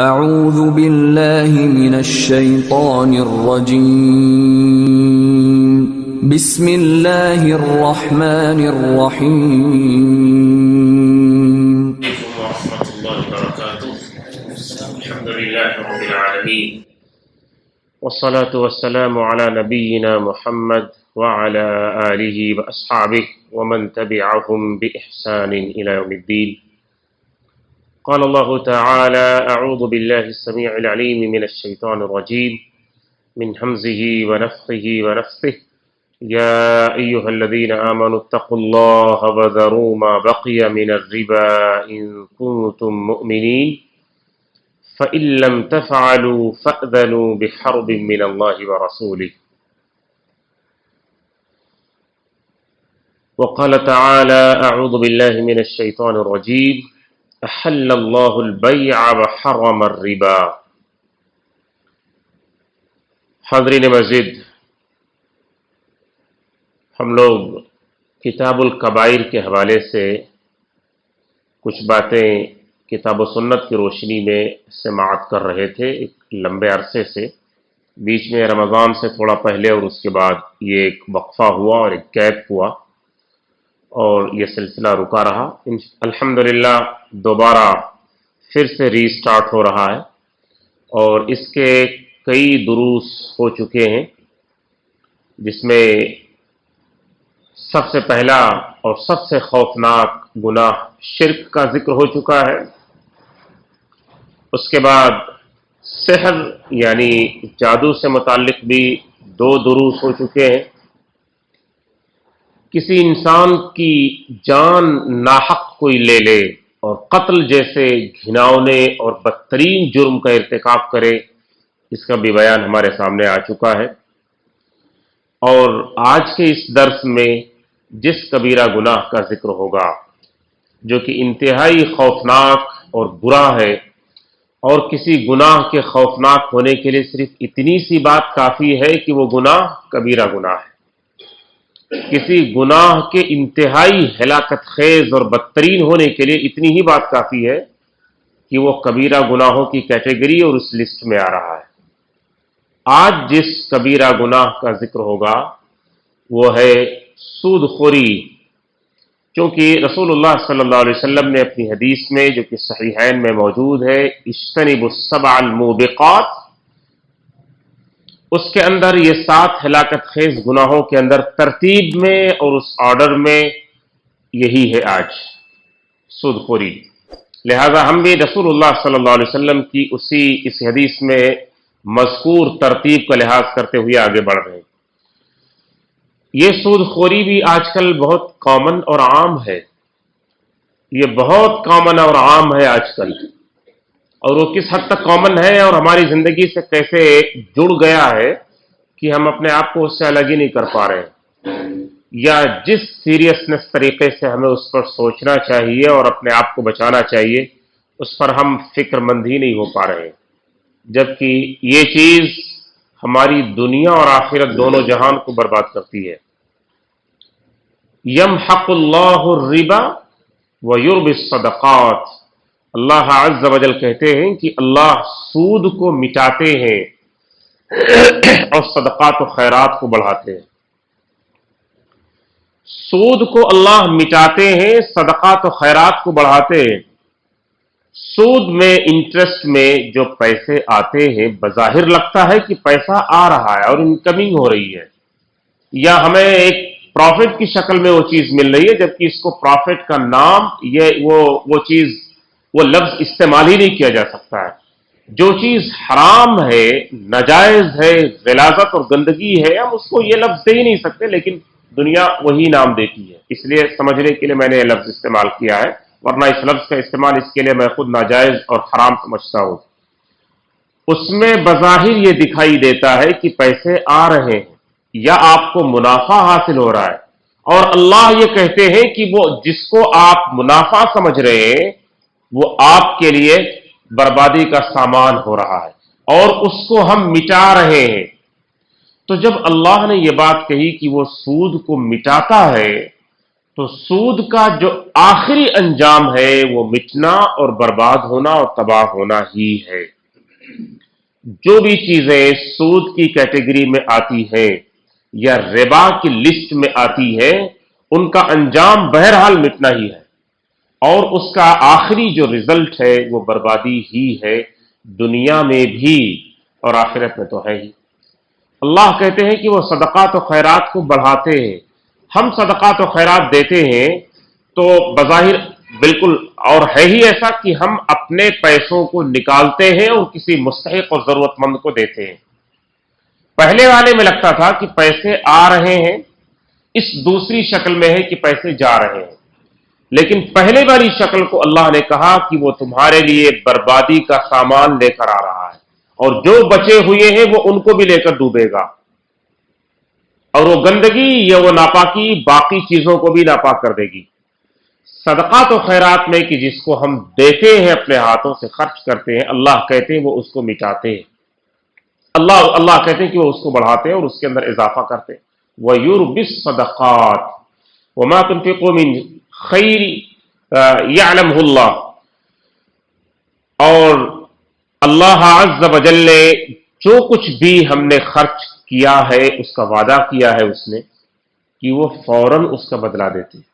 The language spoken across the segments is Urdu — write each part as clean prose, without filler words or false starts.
اعوذ باللہ من الشیطان الرجیم بسم اللہ الرحمن الرحیم ورحمۃ اللہ وبرکاتہ الحمد للہ رب العالمین والصلاة والسلام على نبینا محمد وعلى آلہ واصحابہ ومن تبعهم بإحسان إلى يوم الدین. قال الله تعالى أعوذ بالله السميع العليم من الشيطان الرجيم من همزه ونفخه ونفثه يا أيها الذين آمنوا اتقوا الله وذروا ما بقي من الربا إن كنتم مؤمنين فإن لم تفعلوا فأذنوا بحرب من الله ورسوله. وقال تعالى أعوذ بالله من الشيطان الرجيم احل اللہ البیع وحرم الربا. حاضرین مسجد، ہم لوگ کتاب الکبائر کے حوالے سے کچھ باتیں کتاب و سنت کی روشنی میں سماعت کر رہے تھے ایک لمبے عرصے سے. بیچ میں رمضان سے تھوڑا پہلے اور اس کے بعد یہ ایک وقفہ ہوا اور ایک گیپ ہوا اور یہ سلسلہ رکا رہا. الحمدللہ دوبارہ پھر سے ری سٹارٹ ہو رہا ہے اور اس کے کئی دروس ہو چکے ہیں، جس میں سب سے پہلا اور سب سے خوفناک گناہ شرک کا ذکر ہو چکا ہے. اس کے بعد سحر یعنی جادو سے متعلق بھی 2 دروس ہو چکے ہیں. کسی انسان کی جان ناحق کوئی لے لے اور قتل جیسے گھناؤنے اور بدترین جرم کا ارتکاب کرے، اس کا بھی بیان ہمارے سامنے آ چکا ہے. اور آج کے اس درس میں جس کبیرہ گناہ کا ذکر ہوگا جو کہ انتہائی خوفناک اور برا ہے، اور کسی گناہ کے خوفناک ہونے کے لیے صرف اتنی سی بات کافی ہے کہ وہ گناہ کبیرہ گناہ ہے. کسی گناہ کے انتہائی ہلاکت خیز اور بدترین ہونے کے لیے اتنی ہی بات کافی ہے کہ وہ کبیرہ گناہوں کی کیٹیگری اور اس لسٹ میں آ رہا ہے. آج جس کبیرہ گناہ کا ذکر ہوگا وہ ہے سود خوری. کیونکہ رسول اللہ صلی اللہ علیہ وسلم نے اپنی حدیث میں جو کہ صحیحین میں موجود ہے اجتنبوا السبع الموبقات، اس کے اندر یہ 7 ہلاکت خیز گناہوں کے اندر ترتیب میں اور اس آرڈر میں یہی ہے آج سود خوری. لہذا ہم بھی رسول اللہ صلی اللہ علیہ وسلم کی اس حدیث میں مذکور ترتیب کا لحاظ کرتے ہوئے آگے بڑھ رہے ہیں. یہ سود خوری بھی آج کل بہت کامن اور عام ہے. یہ بہت کامن اور عام ہے آج کل، اور وہ کس حد تک کامن ہے اور ہماری زندگی سے کیسے جڑ گیا ہے کہ ہم اپنے آپ کو اس سے الگ ہی نہیں کر پا رہے ہیں، یا جس سیریسنس طریقے سے ہمیں اس پر سوچنا چاہیے اور اپنے آپ کو بچانا چاہیے اس پر ہم فکر مند ہی نہیں ہو پا رہے ہیں. جبکہ یہ چیز ہماری دنیا اور آخرت دونوں جہان کو برباد کرتی ہے. یمحق اللہ الربا ویربی الصدقات. اللہ عز و جل کہتے ہیں کہ اللہ سود کو مٹاتے ہیں اور صدقات و خیرات کو بڑھاتے ہیں. سود کو اللہ مٹاتے ہیں، صدقات و خیرات کو بڑھاتے ہیں. سود میں انٹرسٹ میں جو پیسے آتے ہیں بظاہر لگتا ہے کہ پیسہ آ رہا ہے اور انکمنگ ہو رہی ہے، یا ہمیں ایک پروفٹ کی شکل میں وہ چیز مل رہی ہے، جبکہ اس کو پروفٹ کا نام وہ لفظ استعمال ہی نہیں کیا جا سکتا ہے. جو چیز حرام ہے، ناجائز ہے، غلاظت اور گندگی ہے، ہم اس کو یہ لفظ دے ہی نہیں سکتے، لیکن دنیا وہی نام دیتی ہے. اس لیے سمجھنے کے لیے میں نے یہ لفظ استعمال کیا ہے، ورنہ اس لفظ کا استعمال اس کے لیے میں خود ناجائز اور حرام سمجھتا ہوں. اس میں بظاہر یہ دکھائی دیتا ہے کہ پیسے آ رہے ہیں یا آپ کو منافع حاصل ہو رہا ہے، اور اللہ یہ کہتے ہیں کہ وہ جس کو آپ منافع سمجھ رہے ہیں وہ آپ کے لیے بربادی کا سامان ہو رہا ہے اور اس کو ہم مٹا رہے ہیں. تو جب اللہ نے یہ بات کہی کہ وہ سود کو مٹاتا ہے تو سود کا جو آخری انجام ہے وہ مٹنا اور برباد ہونا اور تباہ ہونا ہی ہے۔ جو بھی چیزیں سود کی کیٹیگری میں آتی ہیں یا ربا کی لسٹ میں آتی ہے، ان کا انجام بہرحال مٹنا ہی ہے، اور اس کا آخری جو رزلٹ ہے وہ بربادی ہی ہے، دنیا میں بھی اور آخرت میں تو ہے ہی۔ اللہ کہتے ہیں کہ وہ صدقات و خیرات کو بڑھاتے ہیں۔ ہم صدقات و خیرات دیتے ہیں تو بظاہر بالکل اور ہے ہی ایسا کہ ہم اپنے پیسوں کو نکالتے ہیں اور کسی مستحق اور ضرورت مند کو دیتے ہیں۔ پہلے والے میں لگتا تھا کہ پیسے آ رہے ہیں، اس دوسری شکل میں ہے کہ پیسے جا رہے ہیں، لیکن پہلے والی شکل کو اللہ نے کہا کہ وہ تمہارے لیے بربادی کا سامان لے کر آ رہا ہے، اور جو بچے ہوئے ہیں وہ ان کو بھی لے کر ڈوبے گا، اور وہ گندگی یا وہ ناپاکی باقی چیزوں کو بھی ناپاک کر دے گی۔ صدقات و خیرات میں کہ جس کو ہم دیتے ہیں، اپنے ہاتھوں سے خرچ کرتے ہیں، اللہ کہتے ہیں وہ اس کو مٹاتے ہیں، اللہ کہتے ہیں کہ وہ اس کو بڑھاتے ہیں اور اس کے اندر اضافہ کرتے ہیں۔ وَيُرْبِي الصَّدَقَاتِ وَمَا تُنْفِقُوا مِنْ خَيْرٍ يَعْلَمْهُ اللَّهُ، اور اللہ عز و جل نے جو کچھ بھی ہم نے خرچ کیا ہے اس کا وعدہ کیا ہے اس نے کہ وہ فوراً اس کا بدلہ دیتے ہیں۔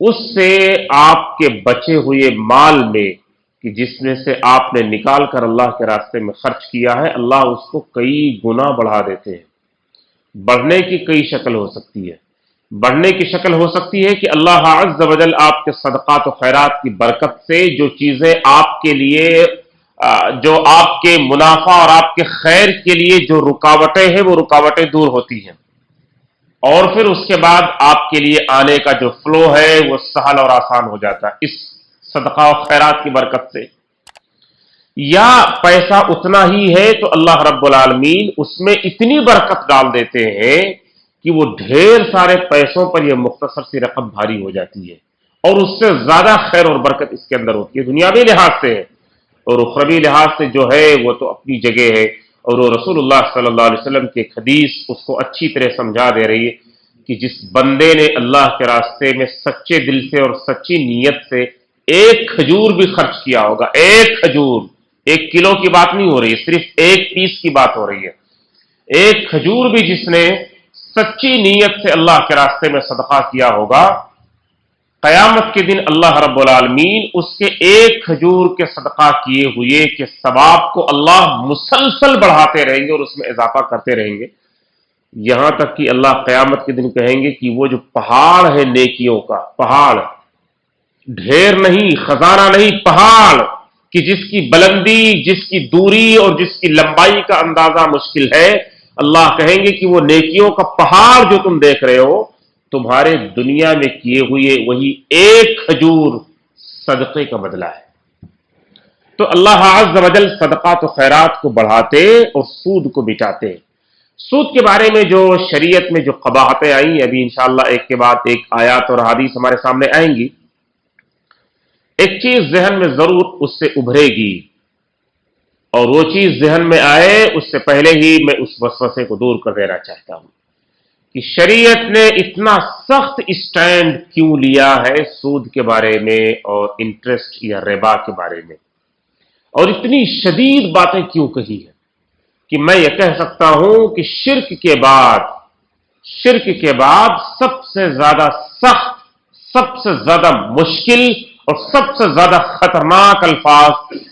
اس سے آپ کے بچے ہوئے مال میں کہ جس میں سے آپ نے نکال کر اللہ کے راستے میں خرچ کیا ہے، اللہ اس کو کئی گنا بڑھا دیتے ہیں۔ بڑھنے کی کئی شکل ہو سکتی ہے۔ بڑھنے کی شکل ہو سکتی ہے کہ اللہ عز و جل آپ کے صدقات و خیرات کی برکت سے جو چیزیں آپ کے لیے جو آپ کے منافع اور آپ کے خیر کے لیے جو رکاوٹیں ہیں وہ رکاوٹیں دور ہوتی ہیں، اور پھر اس کے بعد آپ کے لیے آنے کا جو فلو ہے وہ سہل اور آسان ہو جاتا ہے اس صدقہ و خیرات کی برکت سے۔ یا پیسہ اتنا ہی ہے تو اللہ رب العالمین اس میں اتنی برکت ڈال دیتے ہیں کہ وہ ڈھیر سارے پیسوں پر یہ مختصر سی رقم بھاری ہو جاتی ہے، اور اس سے زیادہ خیر اور برکت اس کے اندر ہوتی ہے، دنیاوی لحاظ سے ہے، اور اخروی لحاظ سے جو ہے وہ تو اپنی جگہ ہے۔ اور وہ رسول اللہ صلی اللہ علیہ وسلم کی ایک حدیث اس کو اچھی طرح سمجھا دے رہی ہے کہ جس بندے نے اللہ کے راستے میں سچے دل سے اور سچی نیت سے ایک کھجور بھی خرچ کیا ہوگا، ایک کھجور، 1 کلو کی بات نہیں ہو رہی ہے، صرف 1 پیس کی بات ہو رہی ہے، ایک کھجور بھی جس نے سچی نیت سے اللہ کے راستے میں صدقہ کیا ہوگا، قیامت کے دن اللہ رب العالمین اس کے ایک کھجور کے صدقہ کیے ہوئے کے ثواب کو اللہ مسلسل بڑھاتے رہیں گے اور اس میں اضافہ کرتے رہیں گے، یہاں تک کہ اللہ قیامت کے دن کہیں گے کہ وہ جو پہاڑ ہے نیکیوں کا، پہاڑ، ڈھیر نہیں، خزانہ نہیں، پہاڑ کہ جس کی بلندی، جس کی دوری اور جس کی لمبائی کا اندازہ مشکل ہے، اللہ کہیں گے کہ وہ نیکیوں کا پہاڑ جو تم دیکھ رہے ہو تمہارے دنیا میں کیے ہوئے وہی ایک کھجور صدقے کا بدلہ ہے۔ تو اللہ عز و جل صدقات و خیرات کو بڑھاتے اور سود کو مٹاتے۔ سود کے بارے میں جو شریعت میں جو قباحتیں آئیں، ابھی انشاءاللہ ایک کے بعد ایک آیات اور حدیث ہمارے سامنے آئیں گی، ایک چیز ذہن میں ضرور اس سے ابھرے گی، اور وہ چیز ذہن میں آئے اس سے پہلے ہی میں اس وسوسے کو دور کر دینا چاہتا ہوں کہ شریعت نے اتنا سخت اسٹینڈ کیوں لیا ہے سود کے بارے میں اور انٹرسٹ یا ربا کے بارے میں، اور اتنی شدید باتیں کیوں کہی ہے کہ میں یہ کہہ سکتا ہوں کہ شرک کے بعد سب سے زیادہ سخت، سب سے زیادہ مشکل اور سب سے زیادہ خطرناک الفاظ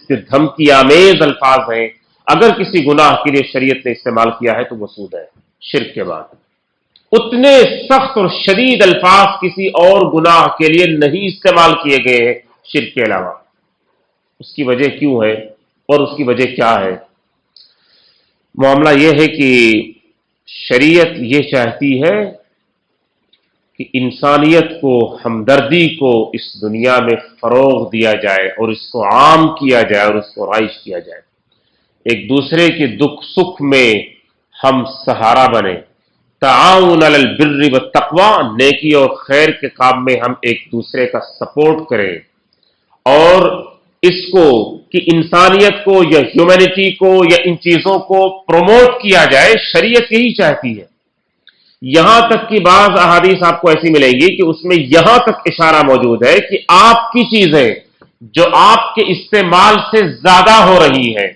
جو دھمکی آمیز الفاظ ہیں، اگر کسی گناہ کے لیے شریعت نے استعمال کیا ہے تو وہ سود ہے۔ شرک کے بعد اتنے سخت اور شدید الفاظ کسی اور گناہ کے لیے نہیں استعمال کیے گئے ہیں شرک کے علاوہ۔ اس کی وجہ کیوں ہے اور اس کی وجہ کیا ہے؟ معاملہ یہ ہے کہ شریعت یہ چاہتی ہے کہ انسانیت کو، ہمدردی کو اس دنیا میں فروغ دیا جائے اور اس کو عام کیا جائے اور اس کو رائج کیا جائے، ایک دوسرے کے دکھ سکھ میں ہم سہارا بنیں، تعاون علی البر والتقوی، نیکی اور خیر کے کام میں ہم ایک دوسرے کا سپورٹ کریں، اور اس کو کہ انسانیت کو یا ہیومینٹی کو یا ان چیزوں کو پروموٹ کیا جائے، شریعت یہی چاہتی ہے۔ یہاں تک کہ بعض احادیث آپ کو ایسی ملیں گی کہ اس میں یہاں تک اشارہ موجود ہے کہ آپ کی چیزیں جو آپ کے استعمال سے زیادہ ہو رہی ہیں،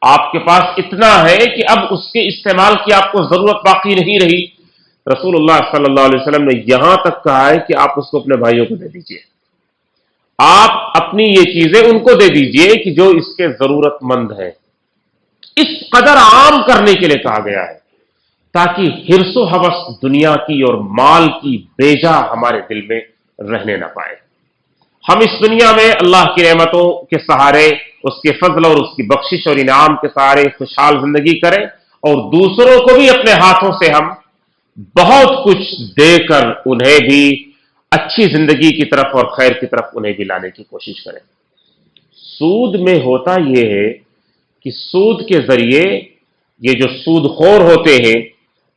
آپ کے پاس اتنا ہے کہ اب اس کے استعمال کی آپ کو ضرورت باقی نہیں رہی، رسول اللہ صلی اللہ علیہ وسلم نے یہاں تک کہا ہے کہ آپ اس کو اپنے بھائیوں کو دے دیجئے، آپ اپنی یہ چیزیں ان کو دے دیجئے کہ جو اس کے ضرورت مند ہیں۔ اس قدر عام کرنے کے لیے کہا گیا ہے تاکہ حرص و ہوس دنیا کی اور مال کی بیجا ہمارے دل میں رہنے نہ پائے۔ ہم اس دنیا میں اللہ کی نعمتوں کے سہارے، اس کے فضل اور اس کی بخشش اور انعام کے سہارے خوشحال زندگی کریں، اور دوسروں کو بھی اپنے ہاتھوں سے ہم بہت کچھ دے کر انہیں بھی اچھی زندگی کی طرف اور خیر کی طرف انہیں بھی لانے کی کوشش کریں۔ سود میں ہوتا یہ ہے کہ سود کے ذریعے یہ جو سود خور ہوتے ہیں،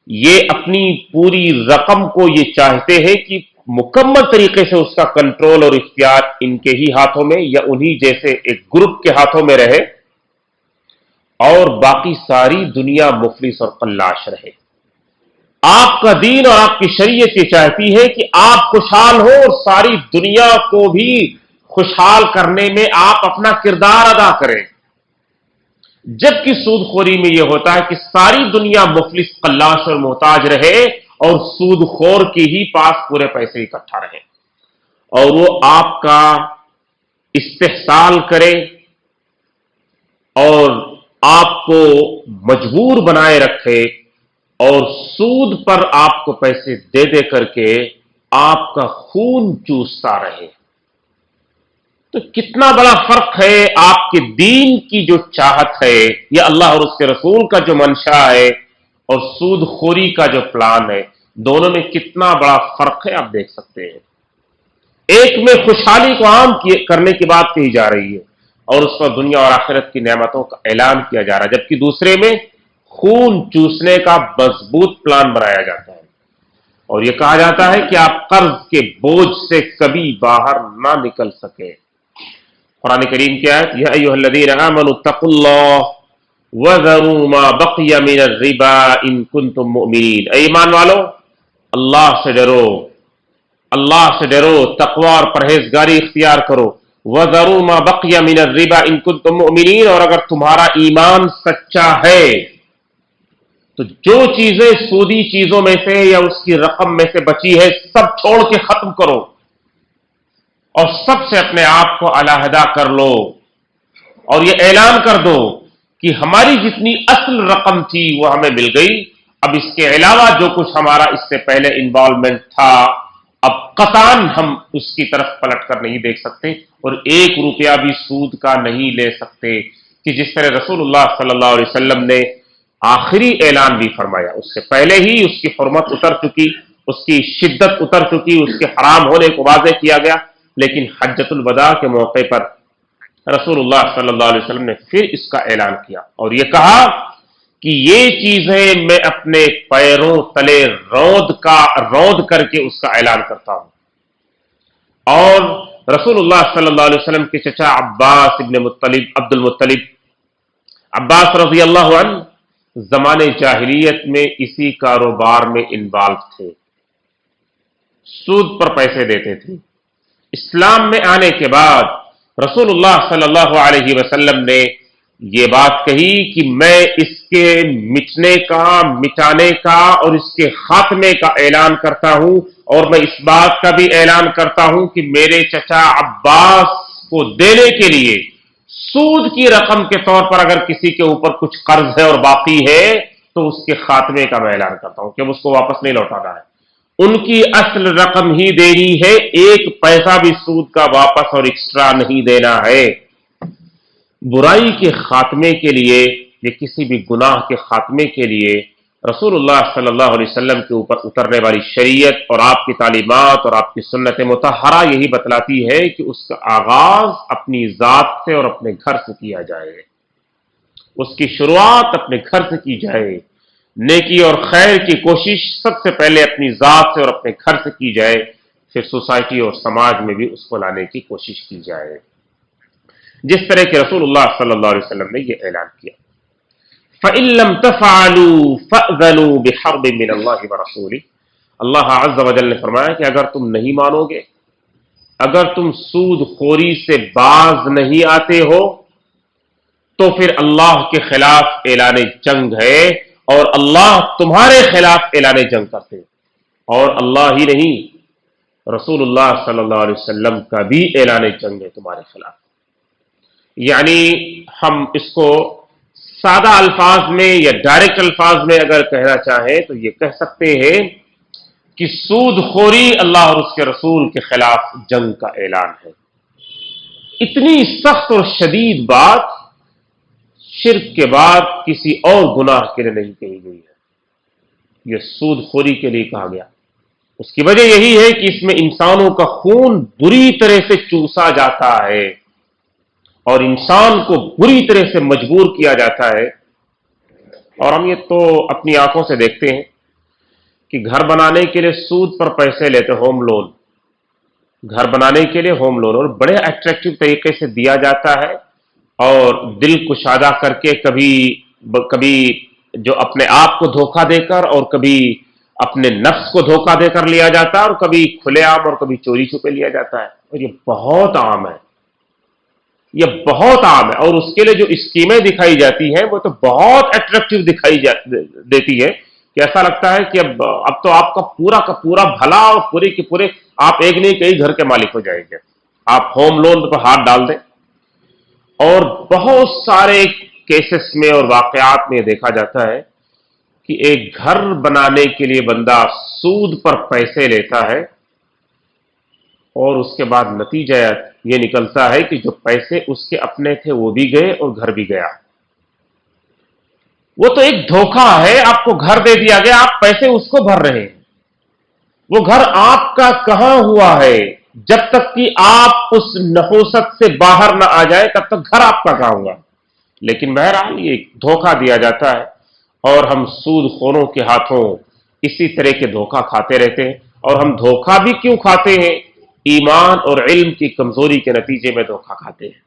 یہ اپنی پوری رقم کو یہ چاہتے ہیں کہ مکمل طریقے سے اس کا کنٹرول اور اختیار ان کے ہی ہاتھوں میں یا انہی جیسے ایک گروپ کے ہاتھوں میں رہے، اور باقی ساری دنیا مفلس اور قلاش رہے۔ آپ کا دین اور آپ کی شریعت یہ چاہتی ہے کہ آپ خوشحال ہو اور ساری دنیا کو بھی خوشحال کرنے میں آپ اپنا کردار ادا کریں، جبکہ سود خوری میں یہ ہوتا ہے کہ ساری دنیا مفلس قلاش اور محتاج رہے اور سود خور کے ہی پاس پورے پیسے اکٹھا رہے، اور وہ آپ کا استحصال کرے اور آپ کو مجبور بنائے رکھے اور سود پر آپ کو پیسے دے دے کر کے آپ کا خون چوستا رہے۔ تو کتنا بڑا فرق ہے آپ کے دین کی جو چاہت ہے یا اللہ اور اس کے رسول کا جو منشا ہے اور سود خوری کا جو پلان ہے، دونوں میں کتنا بڑا فرق ہے آپ دیکھ سکتے ہیں۔ ایک میں خوشحالی کو عام کرنے کی بات کہی جا رہی ہے اور اس پر دنیا اور آخرت کی نعمتوں کا اعلان کیا جا رہا ہے، جبکہ دوسرے میں خون چوسنے کا مضبوط پلان بنایا جاتا ہے اور یہ کہا جاتا ہے کہ آپ قرض کے بوجھ سے کبھی باہر نہ نکل سکے۔ قرآن کریم کی آیت، یا ایھا الذین آمنوا اتقوا اللہ وذروا ما بقی من الربا ان کنتم مؤمنین، اے ایمان والو اللہ سے ڈرو، اللہ سے ڈرو، تقوی اور پرہیزگاری اختیار کرو، وذروا ما بقی من الربا ان کنتم مؤمنین، اور اگر تمہارا ایمان سچا ہے تو جو چیزیں سودی چیزوں میں سے یا اس کی رقم میں سے بچی ہے سب چھوڑ کے ختم کرو اور سب سے اپنے آپ کو علیحدہ کر لو، اور یہ اعلان کر دو کہ ہماری جتنی اصل رقم تھی وہ ہمیں مل گئی، اب اس کے علاوہ جو کچھ ہمارا اس سے پہلے انوالومنٹ تھا اب قطعاً ہم اس کی طرف پلٹ کر نہیں دیکھ سکتے اور 1 روپیہ بھی سود کا نہیں لے سکتے، کہ جس طرح رسول اللہ صلی اللہ علیہ وسلم نے آخری اعلان بھی فرمایا، اس سے پہلے ہی اس کی حرمت اتر چکی، اس کی شدت اتر چکی، اس کے حرام ہونے کو واضح کیا گیا، لیکن حجۃ الوداع کے موقع پر رسول اللہ صلی اللہ علیہ وسلم نے پھر اس کا اعلان کیا اور یہ کہا کہ یہ چیزیں میں اپنے پیروں تلے رود کر کے اس کا اعلان کرتا ہوں۔ اور رسول اللہ صلی اللہ علیہ وسلم کے چچا عباس ابن عبد المطلب، عباس رضی اللہ عنہ زمانے جاہلیت میں اسی کاروبار میں انوالو تھے، سود پر پیسے دیتے تھے۔ اسلام میں آنے کے بعد رسول اللہ صلی اللہ علیہ وسلم نے یہ بات کہی کہ میں اس کے مٹانے کا اور اس کے خاتمے کا اعلان کرتا ہوں، اور میں اس بات کا بھی اعلان کرتا ہوں کہ میرے چچا عباس کو دینے کے لیے سود کی رقم کے طور پر اگر کسی کے اوپر کچھ قرض ہے اور باقی ہے تو اس کے خاتمے کا میں اعلان کرتا ہوں کہ اب اس کو واپس نہیں لوٹانا ہے، ان کی اصل رقم ہی دینی ہے، 1 پیسہ بھی سود کا واپس اور ایکسٹرا نہیں دینا ہے۔ برائی کے خاتمے کے لیے یا کسی بھی گناہ کے خاتمے کے لیے رسول اللہ صلی اللہ علیہ وسلم کے اوپر اترنے والی شریعت اور آپ کی تعلیمات اور آپ کی سنت مطہرہ یہی بتلاتی ہے کہ اس کا آغاز اپنی ذات سے اور اپنے گھر سے کیا جائے، اس کی شروعات اپنے گھر سے کی جائے، نیکی اور خیر کی کوشش سب سے پہلے اپنی ذات سے اور اپنے گھر سے کی جائے، پھر سوسائٹی اور سماج میں بھی اس کو لانے کی کوشش کی جائے، جس طرح کہ رسول اللہ صلی اللہ علیہ وسلم نے یہ اعلان کیا۔ فَإِن لَّمْ تَفْعَلُوا فَأْذَنُوا بِحَرْبٍ مِّنَ اللَّهِ وَرَسُولِهِ، اللہ عز و جل نے فرمایا کہ اگر تم نہیں مانو گے، اگر تم سود خوری سے باز نہیں آتے ہو، تو پھر اللہ کے خلاف اعلان جنگ ہے، اور اللہ تمہارے خلاف اعلان جنگ کرتے ہیں، اور اللہ ہی نہیں، رسول اللہ صلی اللہ علیہ وسلم کا بھی اعلان جنگ ہے تمہارے خلاف۔ یعنی ہم اس کو سادہ الفاظ میں یا ڈائریکٹ الفاظ میں اگر کہنا چاہیں تو یہ کہہ سکتے ہیں کہ سود خوری اللہ اور اس کے رسول کے خلاف جنگ کا اعلان ہے۔ اتنی سخت اور شدید بات شرک کے بعد کسی اور گناہ کے لیے نہیں کہی گئی ہے، یہ سود خوری کے لیے کہا گیا۔ اس کی وجہ یہی ہے کہ اس میں انسانوں کا خون بری طرح سے چوسا جاتا ہے، اور انسان کو بری طرح سے مجبور کیا جاتا ہے۔ اور ہم یہ تو اپنی آنکھوں سے دیکھتے ہیں کہ گھر بنانے کے لیے سود پر پیسے لیتے، ہوم لون، گھر بنانے کے لیے ہوم لون، اور بڑے اٹریکٹیو طریقے سے دیا جاتا ہے، اور دل کشادہ کر کے کبھی جو اپنے آپ کو دھوکہ دے کر، اور کبھی اپنے نفس کو دھوکہ دے کر لیا جاتا ہے، اور کبھی کھلے عام اور کبھی چوری چھپے لیا جاتا ہے، اور یہ بہت عام ہے، یہ بہت عام ہے۔ اور اس کے لیے جو اسکیمیں دکھائی جاتی ہیں وہ تو بہت اٹریکٹیو دکھائی دیتی ہے کہ ایسا لگتا ہے کہ اب تو آپ کا پورا بھلا اور پورے کے پورے آپ ایک نہیں کئی گھر کے مالک ہو جائیں گے، آپ ہوم لون پر ہاتھ ڈال دیں۔ اور بہت سارے کیسز میں اور واقعات میں دیکھا جاتا ہے کہ ایک گھر بنانے کے لیے بندہ سود پر پیسے لیتا ہے، اور اس کے بعد نتیجہ یہ نکلتا ہے کہ جو پیسے اس کے اپنے تھے وہ بھی گئے اور گھر بھی گیا۔ وہ تو ایک دھوکہ ہے، آپ کو گھر دے دیا گیا، آپ پیسے اس کو بھر رہے ہیں، وہ گھر آپ کا کہاں ہوا ہے؟ جب تک کہ آپ اس نحوست سے باہر نہ آ جائے تب تک گھر آپ کا کہاں ہوگا؟ لیکن بہرحال یہ دھوکہ دیا جاتا ہے، اور ہم سود خوروں کے ہاتھوں اسی طرح کے دھوکہ کھاتے رہتے ہیں۔ اور ہم دھوکہ بھی کیوں کھاتے ہیں؟ ایمان اور علم کی کمزوری کے نتیجے میں دھوکہ کھاتے ہیں۔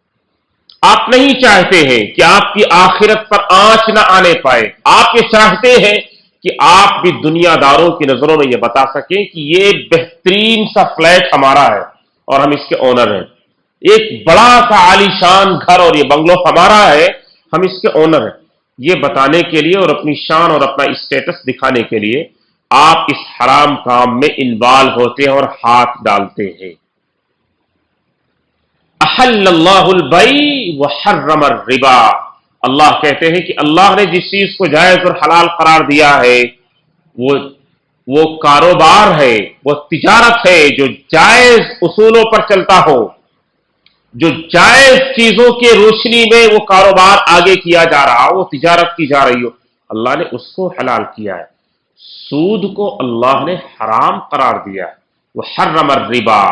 آپ نہیں چاہتے ہیں کہ آپ کی آخرت پر آنچ نہ آنے پائے، آپ یہ چاہتے ہیں کہ آپ بھی دنیا داروں کی نظروں میں یہ بتا سکیں کہ یہ بہترین سا فلیٹ ہمارا ہے اور ہم اس کے اونر ہیں، ایک بڑا سا عالی شان گھر اور یہ بنگلو ہمارا ہے، ہم اس کے اونر ہیں۔ یہ بتانے کے لیے اور اپنی شان اور اپنا اسٹیٹس دکھانے کے لیے آپ اس حرام کام میں انوالو ہوتے ہیں اور ہاتھ ڈالتے ہیں۔ احل اللہ البیع وحرم الربا، اللہ کہتے ہیں کہ اللہ نے جس چیز کو جائز اور حلال قرار دیا ہے وہ کاروبار ہے، وہ تجارت ہے جو جائز اصولوں پر چلتا ہو، جو جائز چیزوں کے روشنی میں وہ کاروبار آگے کیا جا رہا ہو، وہ تجارت کی جا رہی ہو، اللہ نے اس کو حلال کیا ہے۔ سود کو اللہ نے حرام قرار دیا ہے، وہ حرم الربا۔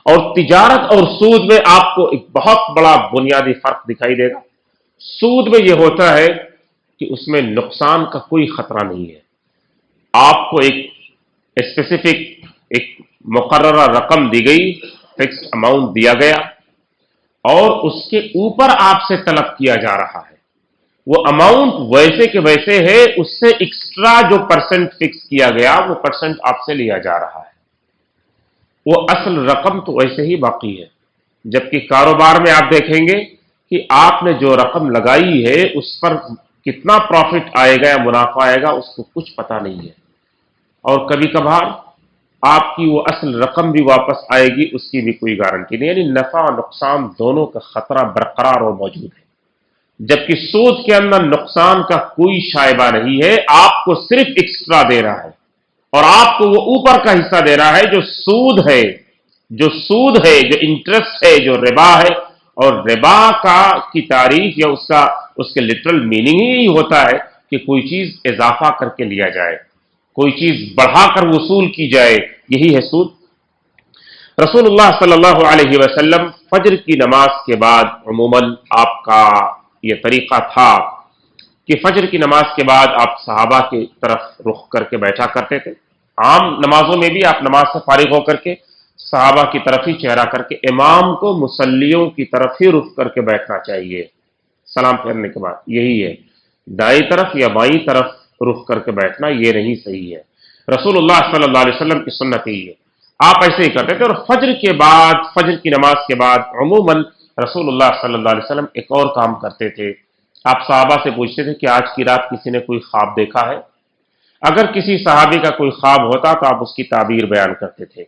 اور تجارت اور سود میں آپ کو ایک بہت بڑا بنیادی فرق دکھائی دے گا۔ سود میں یہ ہوتا ہے کہ اس میں نقصان کا کوئی خطرہ نہیں ہے، آپ کو ایک اسپیسیفک ایک مقررہ رقم دی گئی، فکسڈ اماؤنٹ دیا گیا، اور اس کے اوپر آپ سے طلب کیا جا رہا ہے، وہ اماؤنٹ ویسے کہ ویسے ہے، اس سے ایکسٹرا جو پرسنٹ فکس کیا گیا وہ پرسنٹ آپ سے لیا جا رہا ہے، وہ اصل رقم تو ویسے ہی باقی ہے۔ جبکہ کاروبار میں آپ دیکھیں گے کہ آپ نے جو رقم لگائی ہے اس پر کتنا پروفٹ آئے گا یا منافع آئے گا اس کو کچھ پتہ نہیں ہے، اور کبھی کبھار آپ کی وہ اصل رقم بھی واپس آئے گی، اس کی بھی کوئی گارنٹی نہیں، یعنی نفع اور نقصان دونوں کا خطرہ برقرار اور موجود ہے۔ جبکہ سود کے اندر نقصان کا کوئی شائبہ نہیں ہے، آپ کو صرف ایکسٹرا دے رہا ہے، اور آپ کو وہ اوپر کا حصہ دے رہا ہے جو سود ہے، جو انٹرسٹ ہے، جو ربا ہے۔ اور ربا کی تعریف یا اس کے لٹرل میننگ ہی ہوتا ہے کہ کوئی چیز اضافہ کر کے لیا جائے، کوئی چیز بڑھا کر وصول کی جائے، یہی ہے سود۔ رسول اللہ صلی اللہ علیہ وسلم فجر کی نماز کے بعد عموماً آپ کا یہ طریقہ تھا کہ فجر کی نماز کے بعد آپ صحابہ کی طرف رخ کر کے بیٹھا کرتے تھے۔ عام نمازوں میں بھی آپ نماز سے فارغ ہو کر کے صحابہ کی طرف ہی چہرہ کر کے، امام کو مصلیوں کی طرف ہی رخ کر کے بیٹھنا چاہیے سلام پھیرنے کے بعد، یہی ہے۔ دائیں طرف یا بائیں طرف رخ کر کے بیٹھنا یہ نہیں صحیح ہے. رسول اللہ صلی اللہ علیہ وسلم کی سنت یہی ہے، آپ ایسے ہی کرتے تھے. اور فجر کے بعد، فجر کی نماز کے بعد عموماً رسول اللہ صلی اللہ علیہ وسلم ایک اور کام کرتے تھے. آپ صحابہ سے پوچھتے تھے کہ آج کی رات کسی نے کوئی خواب دیکھا ہے؟ اگر کسی صحابی کا کوئی خواب ہوتا تو آپ اس کی تعبیر بیان کرتے تھے.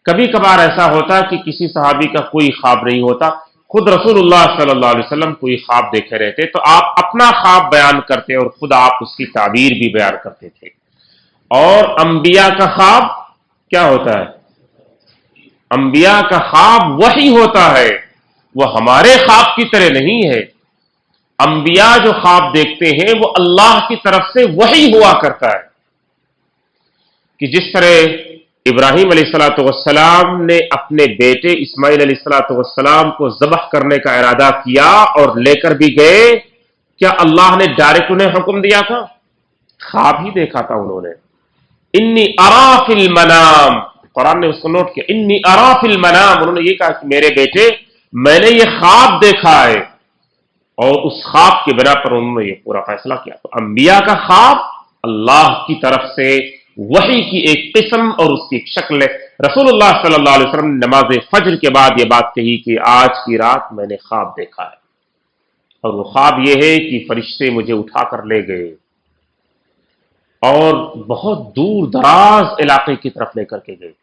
کبھی کبھار ایسا ہوتا کہ کسی صحابی کا کوئی خواب نہیں ہوتا، خود رسول اللہ صلی اللہ علیہ وسلم کوئی خواب دیکھے رہتے تو آپ اپنا خواب بیان کرتے اور خود آپ اس کی تعبیر بھی بیان کرتے تھے. اور انبیاء کا خواب کیا ہوتا ہے؟ انبیاء کا خواب وحی ہوتا ہے، وہ ہمارے خواب کی طرح نہیں ہے. انبیاء جو خواب دیکھتے ہیں وہ اللہ کی طرف سے وحی ہوا کرتا ہے. کہ جس طرح ابراہیم علیہ الصلوۃ والسلام نے اپنے بیٹے اسماعیل علیہ الصلوۃ والسلام کو ذبح کرنے کا ارادہ کیا اور لے کر بھی گئے، کیا اللہ نے ڈائریکٹ انہیں حکم دیا تھا؟ خواب ہی دیکھا تھا انہوں نے. انی ارا فی المنام، قرآن نے اس کو نوٹ کیا، انی ارا فی المنام. انہوں نے یہ کہا کہ میرے بیٹے میں نے یہ خواب دیکھا ہے، اور اس خواب کی بنا پر انہوں نے یہ پورا فیصلہ کیا. تو انبیاء کا خواب اللہ کی طرف سے وحی کی ایک قسم اور اس کی ایک شکل ہے. رسول اللہ صلی اللہ علیہ وسلم نے نماز فجر کے بعد یہ بات کہی کہ آج کی رات میں نے خواب دیکھا ہے، اور وہ خواب یہ ہے کہ فرشتے مجھے اٹھا کر لے گئے اور بہت دور دراز علاقے کی طرف لے کر کے گئے،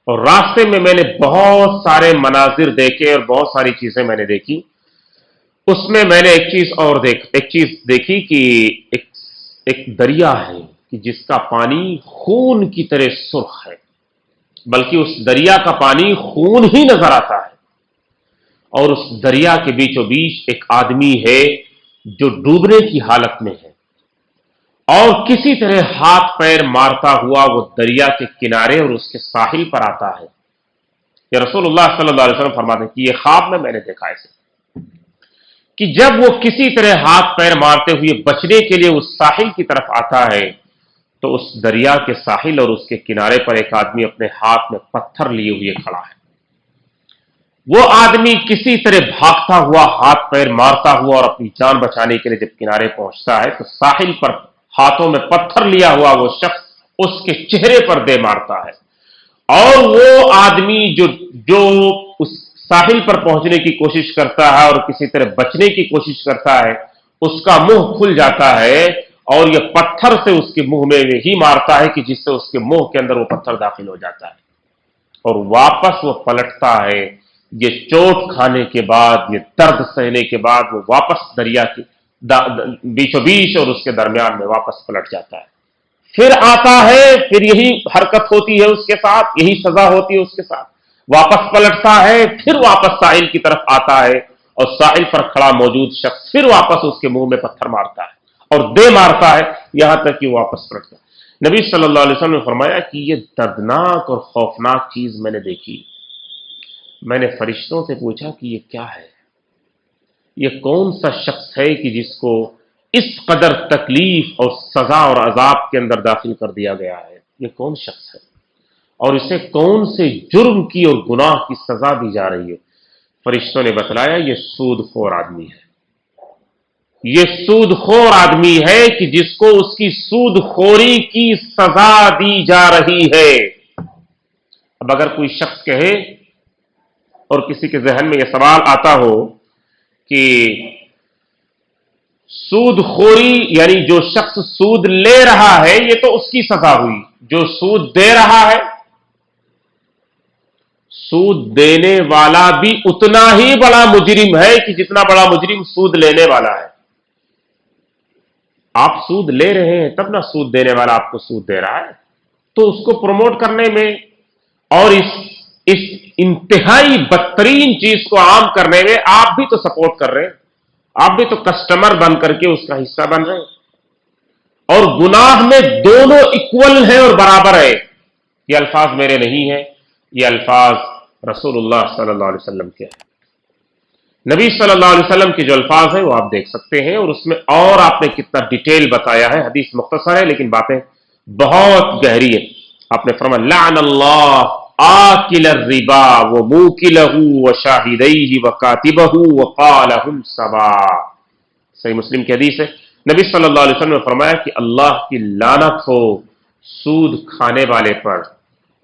اور راستے میں میں نے بہت سارے مناظر دیکھے اور بہت ساری چیزیں میں نے دیکھی. اس میں نے ایک چیز دیکھی کہ ایک دریا ہے کہ جس کا پانی خون کی طرح سرخ ہے، بلکہ اس دریا کا پانی خون ہی نظر آتا ہے. اور اس دریا کے بیچوں بیچ ایک آدمی ہے جو ڈوبنے کی حالت میں ہے، اور کسی طرح ہاتھ پیر مارتا ہوا وہ دریا کے کنارے اور اس کے ساحل پر آتا ہے. یہ رسول اللہ صلی اللہ علیہ وسلم فرماتے ہیں کہ یہ خواب میں نے دیکھا اسے، کہ جب وہ کسی طرح ہاتھ پیر مارتے ہوئے بچنے کے لیے اس ساحل کی طرف آتا ہے تو اس دریا کے ساحل اور اس کے کنارے پر ایک آدمی اپنے ہاتھ میں پتھر لیے ہوئے کھڑا ہے. وہ آدمی کسی طرح بھاگتا ہوا، ہاتھ پیر مارتا ہوا اور اپنی جان بچانے کے لیے جب کنارے پہنچتا ہے تو ساحل پر ہاتھوں میں پتھر لیا ہوا وہ شخص اس کے چہرے پر دے مارتا ہے. اور وہ آدمی جو اس ساحل پر پہنچنے کی کوشش کرتا ہے اور کسی طرح بچنے کی کوشش کرتا ہے، اس کا منہ کھل جاتا ہے اور یہ پتھر سے اس کے منہ میں ہی مارتا ہے کہ جس سے اس کے منہ کے اندر وہ پتھر داخل ہو جاتا ہے، اور واپس وہ پلٹتا ہے. یہ چوٹ کھانے کے بعد، یہ درد سہنے کے بعد وہ واپس دریا کے بیچوں بیچ اور اس کے درمیان میں واپس پلٹ جاتا ہے. پھر آتا ہے، پھر یہی حرکت ہوتی ہے اس کے ساتھ، یہی سزا ہوتی ہے اس کے ساتھ. واپس پلٹتا ہے، پھر واپس ساحل کی طرف آتا ہے اور ساحل پر کھڑا موجود شخص پھر واپس اس کے منہ میں پتھر مارتا ہے اور دے مارتا ہے، یہاں تک کہ واپس پلٹتا ہے. نبی صلی اللہ علیہ وسلم نے فرمایا کہ یہ دردناک اور خوفناک چیز میں نے دیکھی. میں نے فرشتوں سے پوچھا کہ یہ کیا ہے؟ یہ کون سا شخص ہے کہ جس کو اس قدر تکلیف اور سزا اور عذاب کے اندر داخل کر دیا گیا ہے؟ یہ کون شخص ہے اور اسے کون سے جرم کی اور گناہ کی سزا دی جا رہی ہے؟ فرشتوں نے بتلایا یہ سود خور آدمی ہے. یہ سود خور آدمی ہے کہ جس کو اس کی سود خوری کی سزا دی جا رہی ہے. اب اگر کوئی شخص کہے اور کسی کے ذہن میں یہ سوال آتا ہو کہ سود خوری یعنی جو شخص سود لے رہا ہے یہ تو اس کی سزا ہوئی، جو سود دے رہا ہے، سود دینے والا بھی اتنا ہی بڑا مجرم ہے کہ جتنا بڑا مجرم سود لینے والا ہے. آپ سود لے رہے ہیں تب نہ سود دینے والا آپ کو سود دے رہا ہے، تو اس کو پروموٹ کرنے میں اور اس انتہائی بدترین چیز کو عام کرنے میں آپ بھی تو سپورٹ کر رہے ہیں، آپ بھی تو کسٹمر بن کر کے اس کا حصہ بن رہے ہیں. اور گناہ میں دونوں ایکول ہیں اور برابر ہے. یہ الفاظ میرے نہیں ہیں، یہ الفاظ رسول اللہ صلی اللہ علیہ وسلم کے ہیں. نبی صلی اللہ علیہ وسلم کے جو الفاظ ہیں وہ آپ دیکھ سکتے ہیں، اور اس میں اور آپ نے کتنا ڈیٹیل بتایا ہے. حدیث مختصر ہے لیکن باتیں بہت گہری ہے. آپ نے فرمایا لعن اللہ آکل الربا وموکلہ وشاہدیہ وکاتبہ وقالہم سواء. صحیح مسلم کی حدیث ہے. نبی صلی اللہ علیہ وسلم نے فرمایا کہ اللہ کی لعنت ہو سود کھانے والے پر